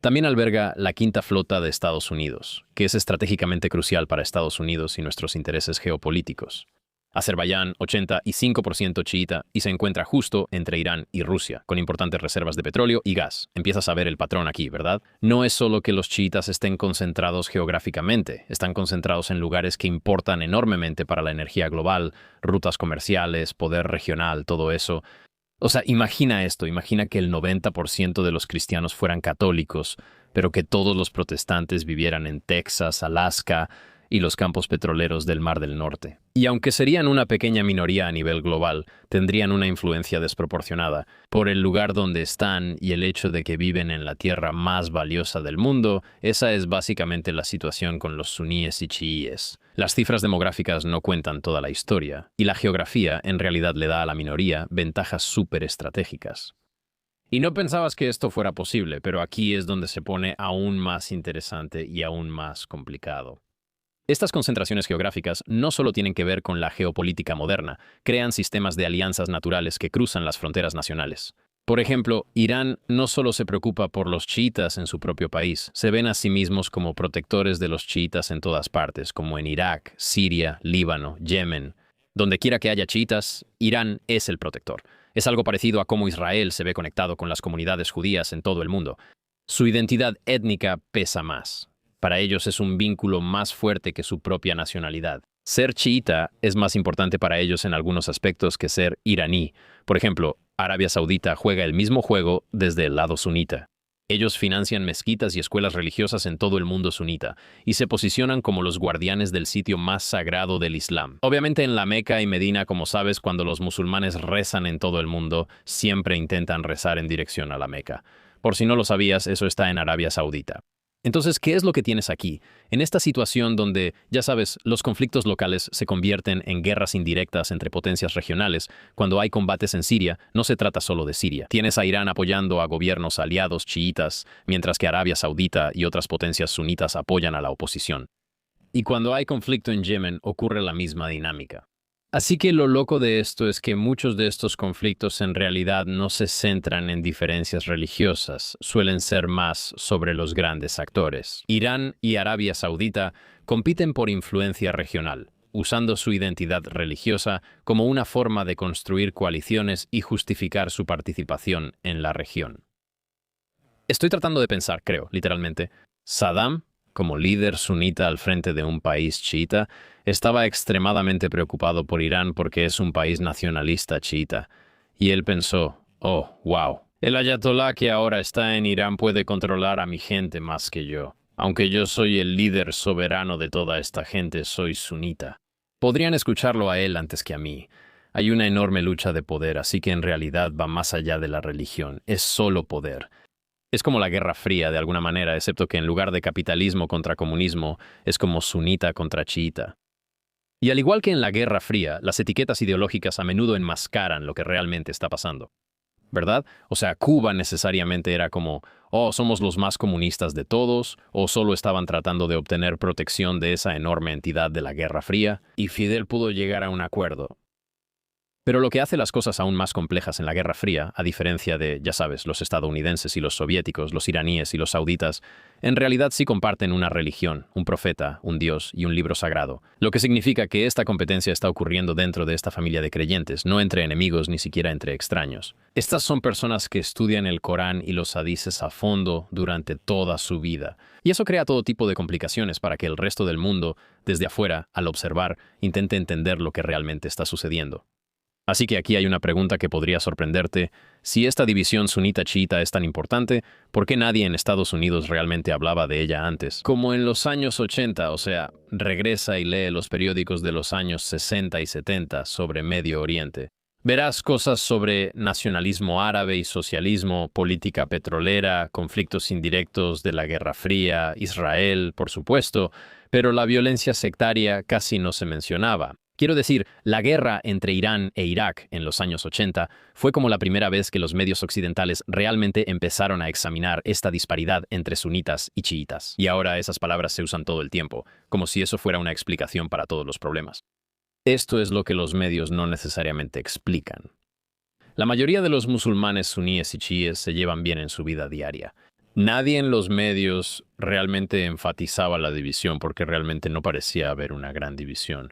También alberga la quinta flota de Estados Unidos, que es estratégicamente crucial para Estados Unidos y nuestros intereses geopolíticos. Azerbaiyán, 85% chiita, y se encuentra justo entre Irán y Rusia, con importantes reservas de petróleo y gas. Empiezas a ver el patrón aquí, ¿verdad? No es solo que los chiitas estén concentrados geográficamente, están concentrados en lugares que importan enormemente para la energía global, rutas comerciales, poder regional, todo eso. O sea, imagina esto, imagina que el 90% de los cristianos fueran católicos, pero que todos los protestantes vivieran en Texas, Alaska y los campos petroleros del Mar del Norte. Y aunque serían una pequeña minoría a nivel global, tendrían una influencia desproporcionada por el lugar donde están y el hecho de que viven en la tierra más valiosa del mundo. Esa es básicamente la situación con los suníes y chiíes. Las cifras demográficas no cuentan toda la historia, y la geografía en realidad le da a la minoría ventajas súper estratégicas. Y no pensabas que esto fuera posible, pero aquí es donde se pone aún más interesante y aún más complicado. Estas concentraciones geográficas no solo tienen que ver con la geopolítica moderna, crean sistemas de alianzas naturales que cruzan las fronteras nacionales. Por ejemplo, Irán no solo se preocupa por los chiitas en su propio país, se ven a sí mismos como protectores de los chiitas en todas partes, como en Irak, Siria, Líbano, Yemen. Donde quiera que haya chiitas, Irán es el protector. Es algo parecido a cómo Israel se ve conectado con las comunidades judías en todo el mundo. Su identidad étnica pesa más. Para ellos es un vínculo más fuerte que su propia nacionalidad. Ser chiita es más importante para ellos en algunos aspectos que ser iraní. Por ejemplo, Arabia Saudita juega el mismo juego desde el lado sunita. Ellos financian mezquitas y escuelas religiosas en todo el mundo sunita y se posicionan como los guardianes del sitio más sagrado del Islam. Obviamente en la Meca y Medina, como sabes, cuando los musulmanes rezan en todo el mundo, siempre intentan rezar en dirección a la Meca. Por si no lo sabías, eso está en Arabia Saudita. Entonces, ¿qué es lo que tienes aquí? En esta situación donde, ya sabes, los conflictos locales se convierten en guerras indirectas entre potencias regionales, cuando hay combates en Siria, no se trata solo de Siria. Tienes a Irán apoyando a gobiernos aliados chiitas, mientras que Arabia Saudita y otras potencias sunitas apoyan a la oposición. Y cuando hay conflicto en Yemen, ocurre la misma dinámica. Así que lo loco de esto es que muchos de estos conflictos en realidad no se centran en diferencias religiosas, suelen ser más sobre los grandes actores. Irán y Arabia Saudita compiten por influencia regional, usando su identidad religiosa como una forma de construir coaliciones y justificar su participación en la región. Estoy tratando de pensar, creo, literalmente, Saddam, como líder sunita al frente de un país chiita, estaba extremadamente preocupado por Irán porque es un país nacionalista chiita. Y él pensó, oh, wow, el ayatolá que ahora está en Irán puede controlar a mi gente más que yo. Aunque yo soy el líder soberano de toda esta gente, soy sunita. Podrían escucharlo a él antes que a mí. Hay una enorme lucha de poder, así que en realidad va más allá de la religión, es solo poder. Es como la Guerra Fría, de alguna manera, excepto que en lugar de capitalismo contra comunismo, es como sunita contra chiita. Y al igual que en la Guerra Fría, las etiquetas ideológicas a menudo enmascaran lo que realmente está pasando. ¿verdad? O sea, Cuba necesariamente era como, oh, somos los más comunistas de todos, o solo estaban tratando de obtener protección de esa enorme entidad de la Guerra Fría, y Fidel pudo llegar a un acuerdo. Pero lo que hace las cosas aún más complejas en la Guerra Fría, a diferencia de, ya sabes, los estadounidenses y los soviéticos, los iraníes y los sauditas, en realidad sí comparten una religión, un profeta, un dios y un libro sagrado, lo que significa que esta competencia está ocurriendo dentro de esta familia de creyentes, no entre enemigos ni siquiera entre extraños. Estas son personas que estudian el Corán y los hadices a fondo durante toda su vida. Y eso crea todo tipo de complicaciones para que el resto del mundo, desde afuera, al observar, intente entender lo que realmente está sucediendo. Así que aquí hay una pregunta que podría sorprenderte. Si esta división sunita-chiita es tan importante, ¿por qué nadie en Estados Unidos realmente hablaba de ella antes? Como en los años 80, o sea, regresa y lee los periódicos de los años 60 y 70 sobre Medio Oriente. Verás cosas sobre nacionalismo árabe y socialismo, política petrolera, conflictos indirectos de la Guerra Fría, Israel, por supuesto, pero la violencia sectaria casi no se mencionaba. Quiero decir, la guerra entre Irán e Irak en los años 80 fue como la primera vez que los medios occidentales realmente empezaron a examinar esta disparidad entre sunitas y chiitas. Y ahora esas palabras se usan todo el tiempo, como si eso fuera una explicación para todos los problemas. Esto es lo que los medios no necesariamente explican. La mayoría de los musulmanes suníes y chiíes se llevan bien en su vida diaria. Nadie en los medios realmente enfatizaba la división porque realmente no parecía haber una gran división.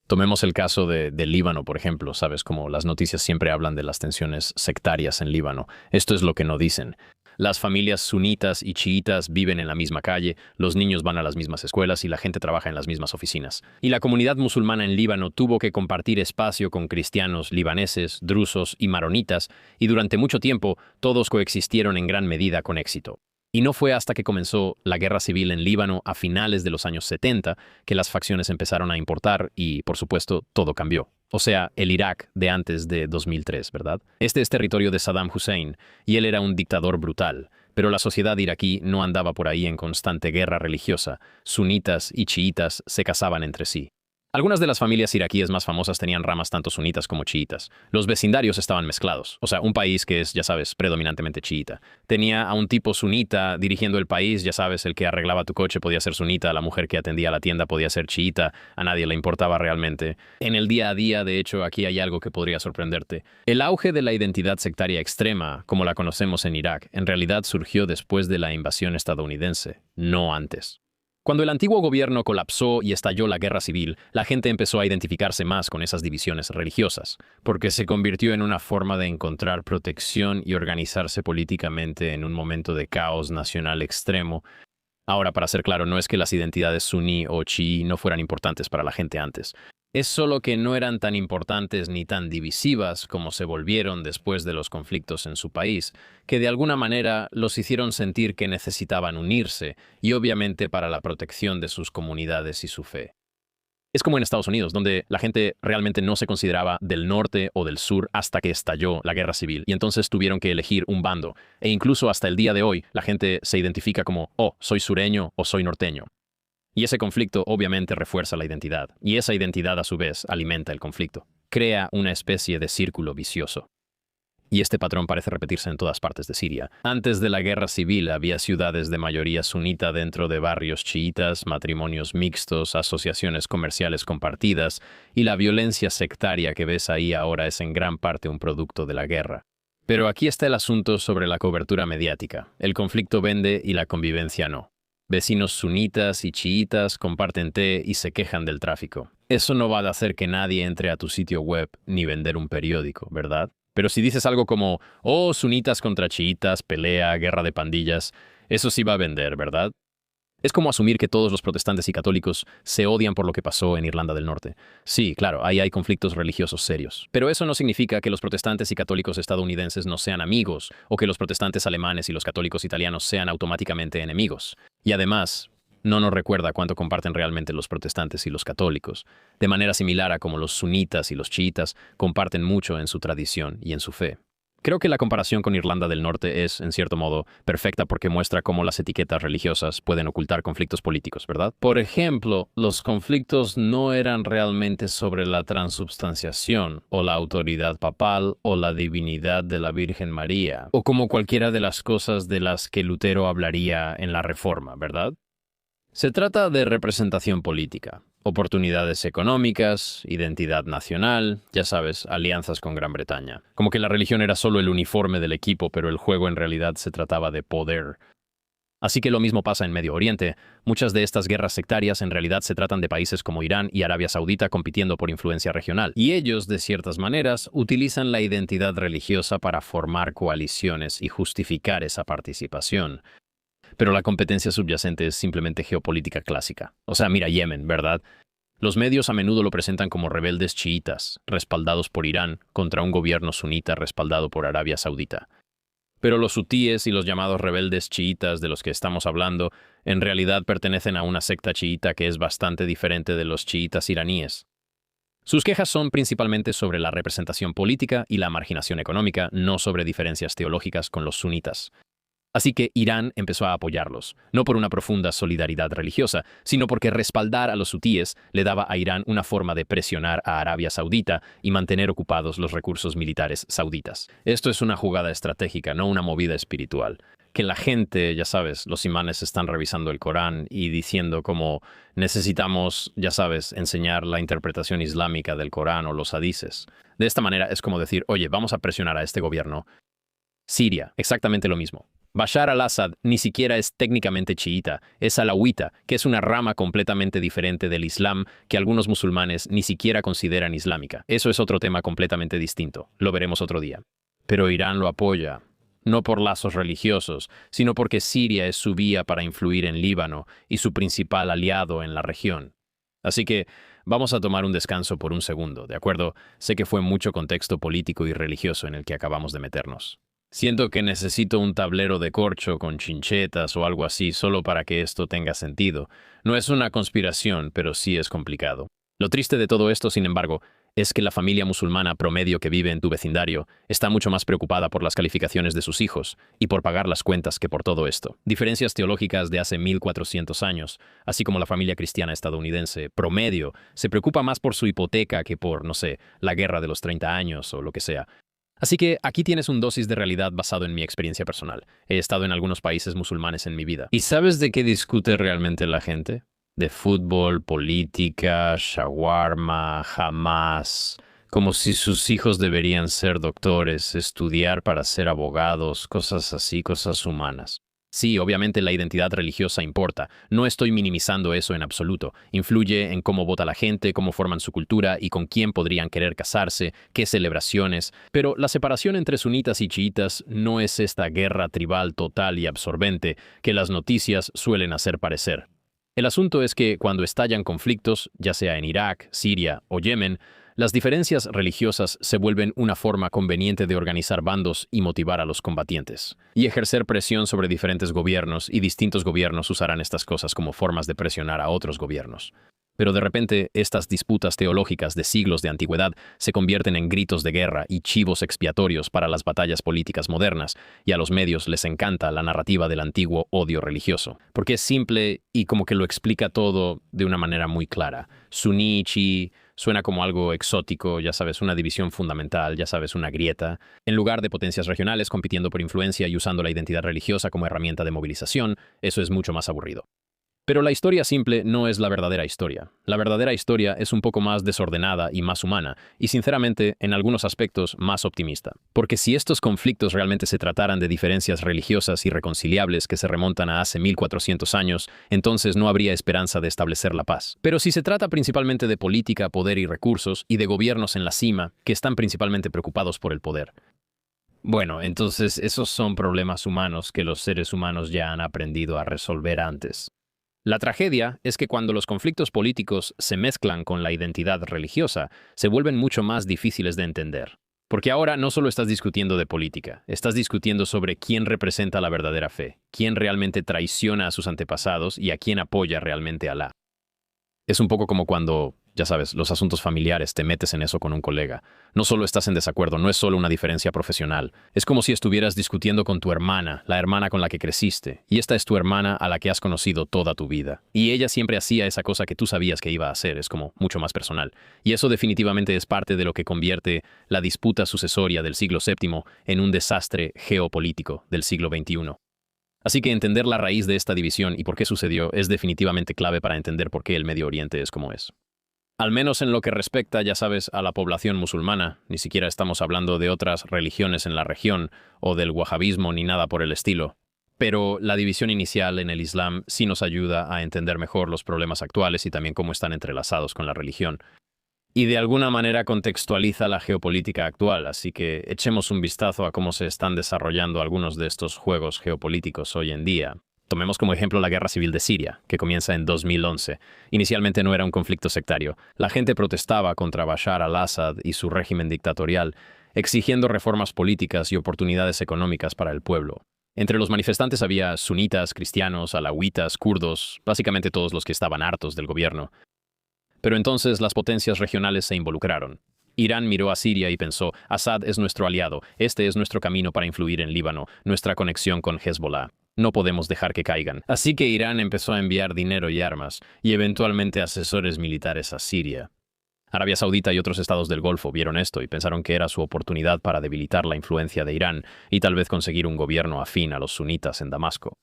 Tomemos el caso de Líbano, por ejemplo, ¿sabes? Como las noticias siempre hablan de las tensiones sectarias en Líbano. Esto es lo que no dicen. Las familias sunitas y chiitas viven en la misma calle, los niños van a las mismas escuelas y la gente trabaja en las mismas oficinas. Y la comunidad musulmana en Líbano tuvo que compartir espacio con cristianos libaneses, drusos y maronitas, y durante mucho tiempo todos coexistieron en gran medida con éxito. Y no fue hasta que comenzó la guerra civil en Líbano a finales de los años 70 que las facciones empezaron a importar y, por supuesto, todo cambió. O sea, el Irak de antes de 2003, ¿verdad? Este es territorio de Saddam Hussein, y él era un dictador brutal. Pero la sociedad iraquí no andaba por ahí en constante guerra religiosa. Sunitas y chiitas se casaban entre sí. Algunas de las familias iraquíes más famosas tenían ramas tanto sunitas como chiitas. Los vecindarios estaban mezclados. O sea, un país que es, ya sabes, predominantemente chiita. Tenía a un tipo sunita dirigiendo el país, ya sabes, el que arreglaba tu coche podía ser sunita, la mujer que atendía la tienda podía ser chiita, a nadie le importaba realmente. En el día a día, de hecho, aquí hay algo que podría sorprenderte. El auge de la identidad sectaria extrema, como la conocemos en Irak, en realidad surgió después de la invasión estadounidense, no antes. Cuando el antiguo gobierno colapsó y estalló la guerra civil, la gente empezó a identificarse más con esas divisiones religiosas, porque se convirtió en una forma de encontrar protección y organizarse políticamente en un momento de caos nacional extremo. Ahora, para ser claro, no es que las identidades suní o chií no fueran importantes para la gente antes. Es solo que no eran tan importantes ni tan divisivas como se volvieron después de los conflictos en su país, que de alguna manera los hicieron sentir que necesitaban unirse, y obviamente para la protección de sus comunidades y su fe. Es como en Estados Unidos, donde la gente realmente no se consideraba del norte o del sur hasta que estalló la guerra civil, y entonces tuvieron que elegir un bando, e incluso hasta el día de hoy la gente se identifica como, oh, soy sureño o soy norteño. Y ese conflicto obviamente refuerza la identidad, y esa identidad a su vez alimenta el conflicto. Crea una especie de círculo vicioso. Y este patrón parece repetirse en todas partes de Siria. Antes de la guerra civil había ciudades de mayoría sunita dentro de barrios chiitas, matrimonios mixtos, asociaciones comerciales compartidas, y la violencia sectaria que ves ahí ahora es en gran parte un producto de la guerra. Pero aquí está el asunto sobre la cobertura mediática. El conflicto vende y la convivencia no. Vecinos sunitas y chiitas comparten té y se quejan del tráfico. Eso no va a hacer que nadie entre a tu sitio web ni vender un periódico, ¿verdad? Pero si dices algo como, oh, sunitas contra chiitas, pelea, guerra de pandillas, eso sí va a vender, ¿verdad? Es como asumir que todos los protestantes y católicos se odian por lo que pasó en Irlanda del Norte. Sí, claro, ahí hay conflictos religiosos serios. Pero eso no significa que los protestantes y católicos estadounidenses no sean amigos, o que los protestantes alemanes y los católicos italianos sean automáticamente enemigos. Y además, no nos recuerda cuánto comparten realmente los protestantes y los católicos, de manera similar a como los sunitas y los chiitas comparten mucho en su tradición y en su fe. Creo que la comparación con Irlanda del Norte es, en cierto modo, perfecta porque muestra cómo las etiquetas religiosas pueden ocultar conflictos políticos, ¿verdad? Por ejemplo, los conflictos no eran realmente sobre la transubstanciación, o la autoridad papal, o la divinidad de la Virgen María, o como cualquiera de las cosas de las que Lutero hablaría en la Reforma, ¿verdad? Se trata de representación política, oportunidades económicas, identidad nacional, ya sabes, alianzas con Gran Bretaña. Como que la religión era solo el uniforme del equipo, pero el juego en realidad se trataba de poder. Así que lo mismo pasa en Medio Oriente. Muchas de estas guerras sectarias en realidad se tratan de países como Irán y Arabia Saudita compitiendo por influencia regional. Y ellos, de ciertas maneras, utilizan la identidad religiosa para formar coaliciones y justificar esa participación. Pero la competencia subyacente es simplemente geopolítica clásica. O sea, mira Yemen, ¿verdad? Los medios a menudo lo presentan como rebeldes chiitas, respaldados por Irán, contra un gobierno sunita respaldado por Arabia Saudita. Pero los hutíes y los llamados rebeldes chiitas de los que estamos hablando, en realidad pertenecen a una secta chiita que es bastante diferente de los chiitas iraníes. Sus quejas son principalmente sobre la representación política y la marginación económica, no sobre diferencias teológicas con los sunitas. Así que Irán empezó a apoyarlos, no por una profunda solidaridad religiosa, sino porque respaldar a los hutíes le daba a Irán una forma de presionar a Arabia Saudita y mantener ocupados los recursos militares sauditas. Esto es una jugada estratégica, no una movida espiritual. Que la gente, ya sabes, los imanes están revisando el Corán y diciendo como necesitamos, ya sabes, enseñar la interpretación islámica del Corán o los hadices. De esta manera es como decir, oye, vamos a presionar a este gobierno. Siria, exactamente lo mismo. Bashar al-Assad ni siquiera es técnicamente chiita, es alawita, que es una rama completamente diferente del Islam que algunos musulmanes ni siquiera consideran islámica. Eso es otro tema completamente distinto, lo veremos otro día. Pero Irán lo apoya, no por lazos religiosos, sino porque Siria es su vía para influir en Líbano y su principal aliado en la región. Así que vamos a tomar un descanso por un segundo, ¿de acuerdo? Sé que fue mucho contexto político y religioso en el que acabamos de meternos. Siento que necesito un tablero de corcho con chinchetas o algo así solo para que esto tenga sentido. No es una conspiración, pero sí es complicado. Lo triste de todo esto, sin embargo, es que la familia musulmana promedio que vive en tu vecindario está mucho más preocupada por las calificaciones de sus hijos y por pagar las cuentas que por todo esto. Diferencias teológicas de hace 1400 años, así como la familia cristiana estadounidense promedio, se preocupa más por su hipoteca que por, no sé, la guerra de los 30 años o lo que sea. Así que aquí tienes un dosis de realidad basado en mi experiencia personal. He estado en algunos países musulmanes en mi vida. ¿Y sabes de qué discute realmente la gente? De fútbol, política, shawarma, Hamas. Como si sus hijos deberían ser doctores, estudiar para ser abogados, cosas así, cosas humanas. Sí, obviamente la identidad religiosa importa. No estoy minimizando eso en absoluto. Influye en cómo vota la gente, cómo forman su cultura y con quién podrían querer casarse, qué celebraciones. Pero la separación entre sunitas y chiitas no es esta guerra tribal total y absorbente que las noticias suelen hacer parecer. El asunto es que cuando estallan conflictos, ya sea en Irak, Siria o Yemen, las diferencias religiosas se vuelven una forma conveniente de organizar bandos y motivar a los combatientes, y ejercer presión sobre diferentes gobiernos, y distintos gobiernos usarán estas cosas como formas de presionar a otros gobiernos. Pero de repente, estas disputas teológicas de siglos de antigüedad se convierten en gritos de guerra y chivos expiatorios para las batallas políticas modernas, y a los medios les encanta la narrativa del antiguo odio religioso, porque es simple y como que lo explica todo de una manera muy clara. Suní, chií, suena como algo exótico, ya sabes, una división fundamental, ya sabes, una grieta. En lugar de potencias regionales compitiendo por influencia y usando la identidad religiosa como herramienta de movilización, eso es mucho más aburrido. Pero la historia simple no es la verdadera historia. La verdadera historia es un poco más desordenada y más humana, y sinceramente, en algunos aspectos, más optimista. Porque si estos conflictos realmente se trataran de diferencias religiosas irreconciliables que se remontan a hace 1400 años, entonces no habría esperanza de establecer la paz. Pero si se trata principalmente de política, poder y recursos, y de gobiernos en la cima, que están principalmente preocupados por el poder. Bueno, entonces esos son problemas humanos que los seres humanos ya han aprendido a resolver antes. La tragedia es que cuando los conflictos políticos se mezclan con la identidad religiosa, se vuelven mucho más difíciles de entender. Porque ahora no solo estás discutiendo de política, estás discutiendo sobre quién representa la verdadera fe, quién realmente traiciona a sus antepasados y a quién apoya realmente a Alá. Es un poco como cuando, ya sabes, los asuntos familiares, te metes en eso con un colega. No solo estás en desacuerdo, no es solo una diferencia profesional. Es como si estuvieras discutiendo con tu hermana, la hermana con la que creciste. Y esta es tu hermana a la que has conocido toda tu vida. Y ella siempre hacía esa cosa que tú sabías que iba a hacer, es como mucho más personal. Y eso definitivamente es parte de lo que convierte la disputa sucesoria del siglo VII en un desastre geopolítico del siglo XXI. Así que entender la raíz de esta división y por qué sucedió es definitivamente clave para entender por qué el Medio Oriente es como es. Al menos en lo que respecta, ya sabes, a la población musulmana, ni siquiera estamos hablando de otras religiones en la región o del wahabismo ni nada por el estilo. Pero la división inicial en el Islam sí nos ayuda a entender mejor los problemas actuales y también cómo están entrelazados con la religión. Y de alguna manera contextualiza la geopolítica actual, así que echemos un vistazo a cómo se están desarrollando algunos de estos juegos geopolíticos hoy en día. Tomemos como ejemplo la guerra civil de Siria, que comienza en 2011. Inicialmente no era un conflicto sectario. La gente protestaba contra Bashar al-Assad y su régimen dictatorial, exigiendo reformas políticas y oportunidades económicas para el pueblo. Entre los manifestantes había sunitas, cristianos, alawitas, kurdos, básicamente todos los que estaban hartos del gobierno. Pero entonces las potencias regionales se involucraron. Irán miró a Siria y pensó, Assad es nuestro aliado, este es nuestro camino para influir en Líbano, nuestra conexión con Hezbollah. No podemos dejar que caigan. Así que Irán empezó a enviar dinero y armas, y eventualmente asesores militares a Siria. Arabia Saudita y otros estados del Golfo vieron esto y pensaron que era su oportunidad para debilitar la influencia de Irán y tal vez conseguir un gobierno afín a los sunitas en Damasco.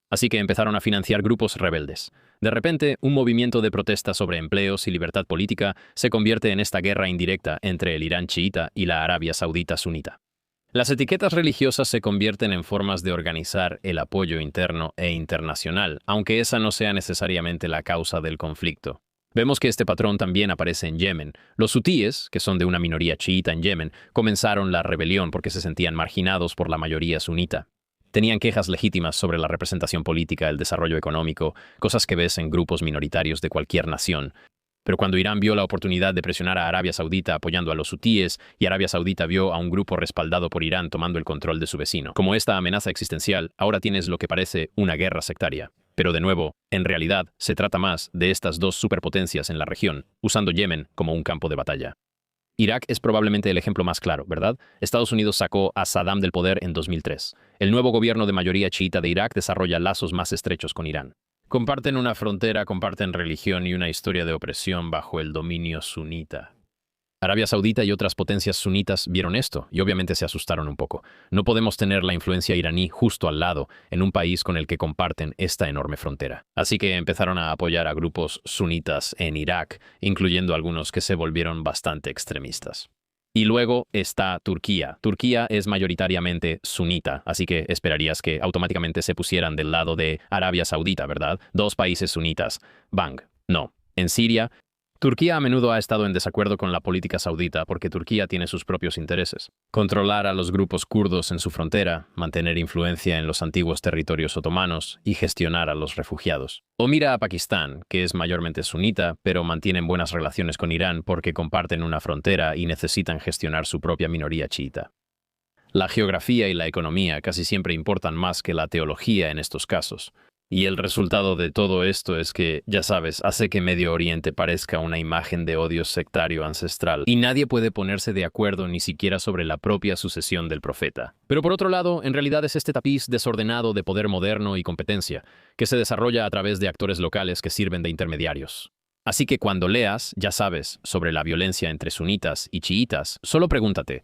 Así que empezaron a financiar grupos rebeldes. De repente, un movimiento de protesta sobre empleos y libertad política se convierte en esta guerra indirecta entre el Irán chiita y la Arabia Saudita sunita. Las etiquetas religiosas se convierten en formas de organizar el apoyo interno e internacional, aunque esa no sea necesariamente la causa del conflicto. Vemos que este patrón también aparece en Yemen. Los hutíes, que son de una minoría chiita en Yemen, comenzaron la rebelión porque se sentían marginados por la mayoría sunita. Tenían quejas legítimas sobre la representación política, el desarrollo económico, cosas que ves en grupos minoritarios de cualquier nación. Pero cuando Irán vio la oportunidad de presionar a Arabia Saudita apoyando a los hutíes y Arabia Saudita vio a un grupo respaldado por Irán tomando el control de su vecino, como esta amenaza existencial, ahora tienes lo que parece una guerra sectaria. Pero de nuevo, en realidad, se trata más de estas dos superpotencias en la región, usando Yemen como un campo de batalla. Irak es probablemente el ejemplo más claro, ¿verdad? Estados Unidos sacó a Saddam del poder en 2003. El nuevo gobierno de mayoría chiita de Irak desarrolla lazos más estrechos con Irán. Comparten una frontera, comparten religión y una historia de opresión bajo el dominio sunita. Arabia Saudita y otras potencias sunitas vieron esto y obviamente se asustaron un poco. No podemos tener la influencia iraní justo al lado, en un país con el que comparten esta enorme frontera. Así que empezaron a apoyar a grupos sunitas en Irak, incluyendo algunos que se volvieron bastante extremistas. Y luego está Turquía. Turquía es mayoritariamente sunita, así que esperarías que automáticamente se pusieran del lado de Arabia Saudita, ¿verdad? Dos países sunitas. Bang. No. En Siria, Turquía a menudo ha estado en desacuerdo con la política saudita porque Turquía tiene sus propios intereses. Controlar a los grupos kurdos en su frontera, mantener influencia en los antiguos territorios otomanos y gestionar a los refugiados. O mira a Pakistán, que es mayormente sunita, pero mantienen buenas relaciones con Irán porque comparten una frontera y necesitan gestionar su propia minoría chiita. La geografía y la economía casi siempre importan más que la teología en estos casos. Y el resultado de todo esto es que, ya sabes, hace que Medio Oriente parezca una imagen de odio sectario ancestral, y nadie puede ponerse de acuerdo ni siquiera sobre la propia sucesión del profeta. Pero por otro lado, en realidad es este tapiz desordenado de poder moderno y competencia, que se desarrolla a través de actores locales que sirven de intermediarios. Así que cuando leas, ya sabes, sobre la violencia entre sunitas y chiitas, solo pregúntate,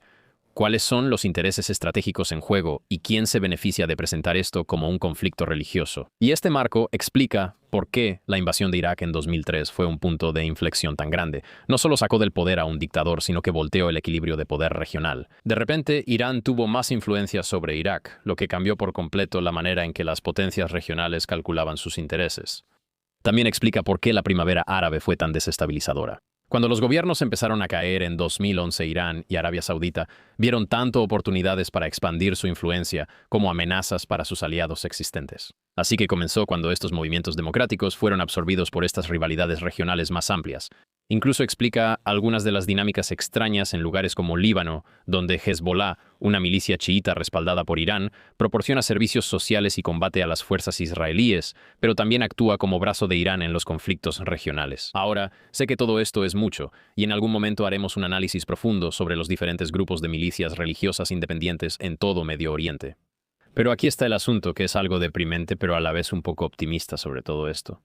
¿cuáles son los intereses estratégicos en juego y quién se beneficia de presentar esto como un conflicto religioso? Y este marco explica por qué la invasión de Irak en 2003 fue un punto de inflexión tan grande. No solo sacó del poder a un dictador, sino que volteó el equilibrio de poder regional. De repente, Irán tuvo más influencia sobre Irak, lo que cambió por completo la manera en que las potencias regionales calculaban sus intereses. También explica por qué la primavera árabe fue tan desestabilizadora. Cuando los gobiernos empezaron a caer en 2011, Irán y Arabia Saudita vieron tanto oportunidades para expandir su influencia como amenazas para sus aliados existentes. Así que comenzó cuando estos movimientos democráticos fueron absorbidos por estas rivalidades regionales más amplias. Incluso explica algunas de las dinámicas extrañas en lugares como Líbano, donde Hezbollah, una milicia chiita respaldada por Irán, proporciona servicios sociales y combate a las fuerzas israelíes, pero también actúa como brazo de Irán en los conflictos regionales. Ahora, sé que todo esto es mucho, y en algún momento haremos un análisis profundo sobre los diferentes grupos de milicias religiosas independientes en todo Medio Oriente. Pero aquí está el asunto, que es algo deprimente, pero a la vez un poco optimista sobre todo esto.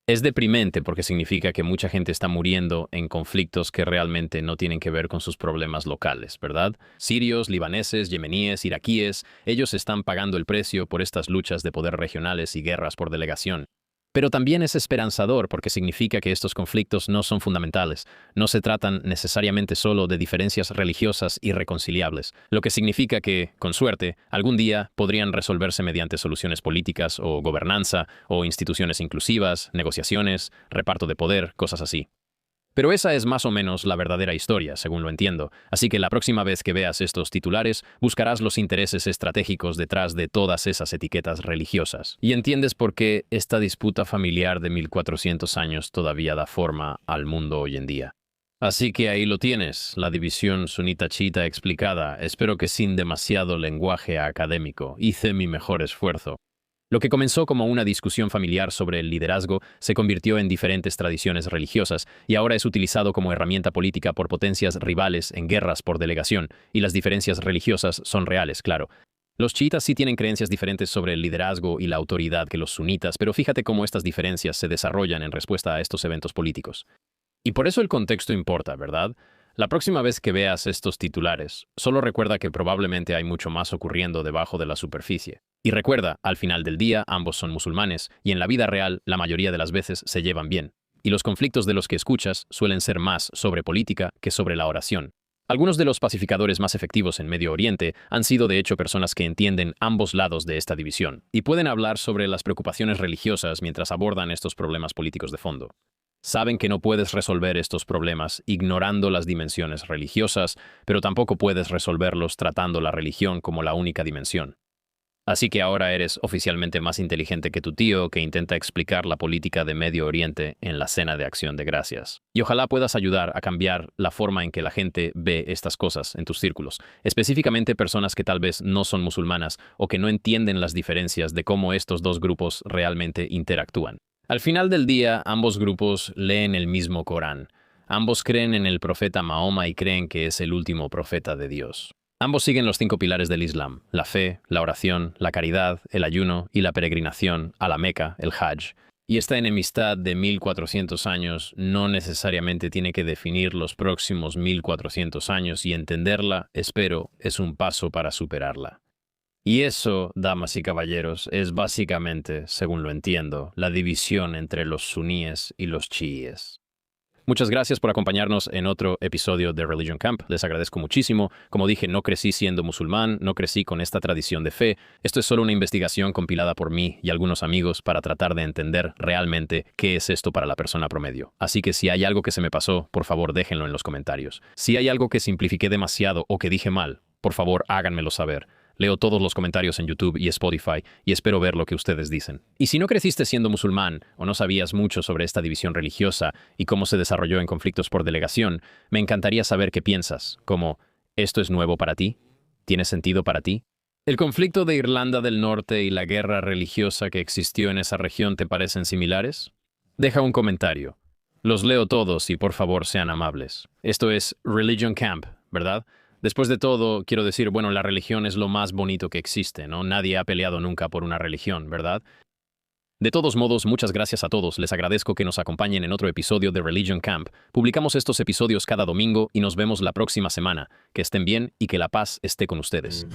Es deprimente porque significa que mucha gente está muriendo en conflictos que realmente no tienen que ver con sus problemas locales, ¿verdad? Sirios, libaneses, yemeníes, iraquíes, ellos están pagando el precio por estas luchas de poder regionales y guerras por delegación. Pero también es esperanzador porque significa que estos conflictos no son fundamentales, no se tratan necesariamente solo de diferencias religiosas irreconciliables, lo que significa que, con suerte, algún día podrían resolverse mediante soluciones políticas o gobernanza o instituciones inclusivas, negociaciones, reparto de poder, cosas así. Pero esa es más o menos la verdadera historia, según lo entiendo, así que la próxima vez que veas estos titulares, buscarás los intereses estratégicos detrás de todas esas etiquetas religiosas. Y entiendes por qué esta disputa familiar de 1400 años todavía da forma al mundo hoy en día. Así que ahí lo tienes, la división sunita-chiita explicada. Espero que sin demasiado lenguaje académico. Hice mi mejor esfuerzo. Lo que comenzó como una discusión familiar sobre el liderazgo se convirtió en diferentes tradiciones religiosas y ahora es utilizado como herramienta política por potencias rivales en guerras por delegación, y las diferencias religiosas son reales, claro. Los chiitas sí tienen creencias diferentes sobre el liderazgo y la autoridad que los sunitas, pero fíjate cómo estas diferencias se desarrollan en respuesta a estos eventos políticos. Y por eso el contexto importa, ¿verdad? La próxima vez que veas estos titulares, solo recuerda que probablemente hay mucho más ocurriendo debajo de la superficie. Y recuerda, al final del día, ambos son musulmanes, y en la vida real, la mayoría de las veces se llevan bien. Y los conflictos de los que escuchas suelen ser más sobre política que sobre la oración. Algunos de los pacificadores más efectivos en Medio Oriente han sido de hecho personas que entienden ambos lados de esta división, y pueden hablar sobre las preocupaciones religiosas mientras abordan estos problemas políticos de fondo. Saben que no puedes resolver estos problemas ignorando las dimensiones religiosas, pero tampoco puedes resolverlos tratando la religión como la única dimensión. Así que ahora eres oficialmente más inteligente que tu tío que intenta explicar la política de Medio Oriente en la Cena de Acción de Gracias. Y ojalá puedas ayudar a cambiar la forma en que la gente ve estas cosas en tus círculos, específicamente personas que tal vez no son musulmanas o que no entienden las diferencias de cómo estos dos grupos realmente interactúan. Al final del día, ambos grupos leen el mismo Corán. Ambos creen en el profeta Mahoma y creen que es el último profeta de Dios. Ambos siguen los 5 pilares del Islam: la fe, la oración, la caridad, el ayuno y la peregrinación a la Meca, el Hajj. Y esta enemistad de 1400 años no necesariamente tiene que definir los próximos 1400 años, y entenderla, espero, es un paso para superarla. Y eso, damas y caballeros, es básicamente, según lo entiendo, la división entre los suníes y los chiíes. Muchas gracias por acompañarnos en otro episodio de Religion Camp. Les agradezco muchísimo. Como dije, no crecí siendo musulmán, no crecí con esta tradición de fe. Esto es solo una investigación compilada por mí y algunos amigos para tratar de entender realmente qué es esto para la persona promedio. Así que si hay algo que se me pasó, por favor déjenlo en los comentarios. Si hay algo que simplifiqué demasiado o que dije mal, por favor háganmelo saber. Leo todos los comentarios en YouTube y Spotify y espero ver lo que ustedes dicen. Y si no creciste siendo musulmán o no sabías mucho sobre esta división religiosa y cómo se desarrolló en conflictos por delegación, me encantaría saber qué piensas, como ¿esto es nuevo para ti? ¿Tiene sentido para ti? ¿El conflicto de Irlanda del Norte y la guerra religiosa que existió en esa región te parecen similares? Deja un comentario. Los leo todos y por favor sean amables. Esto es Religion Camp, ¿verdad? Después de todo, quiero decir, bueno, la religión es lo más bonito que existe, ¿no? Nadie ha peleado nunca por una religión, ¿verdad? De todos modos, muchas gracias a todos. Les agradezco que nos acompañen en otro episodio de Religion Camp. Publicamos estos episodios cada domingo y nos vemos la próxima semana. Que estén bien y que la paz esté con ustedes.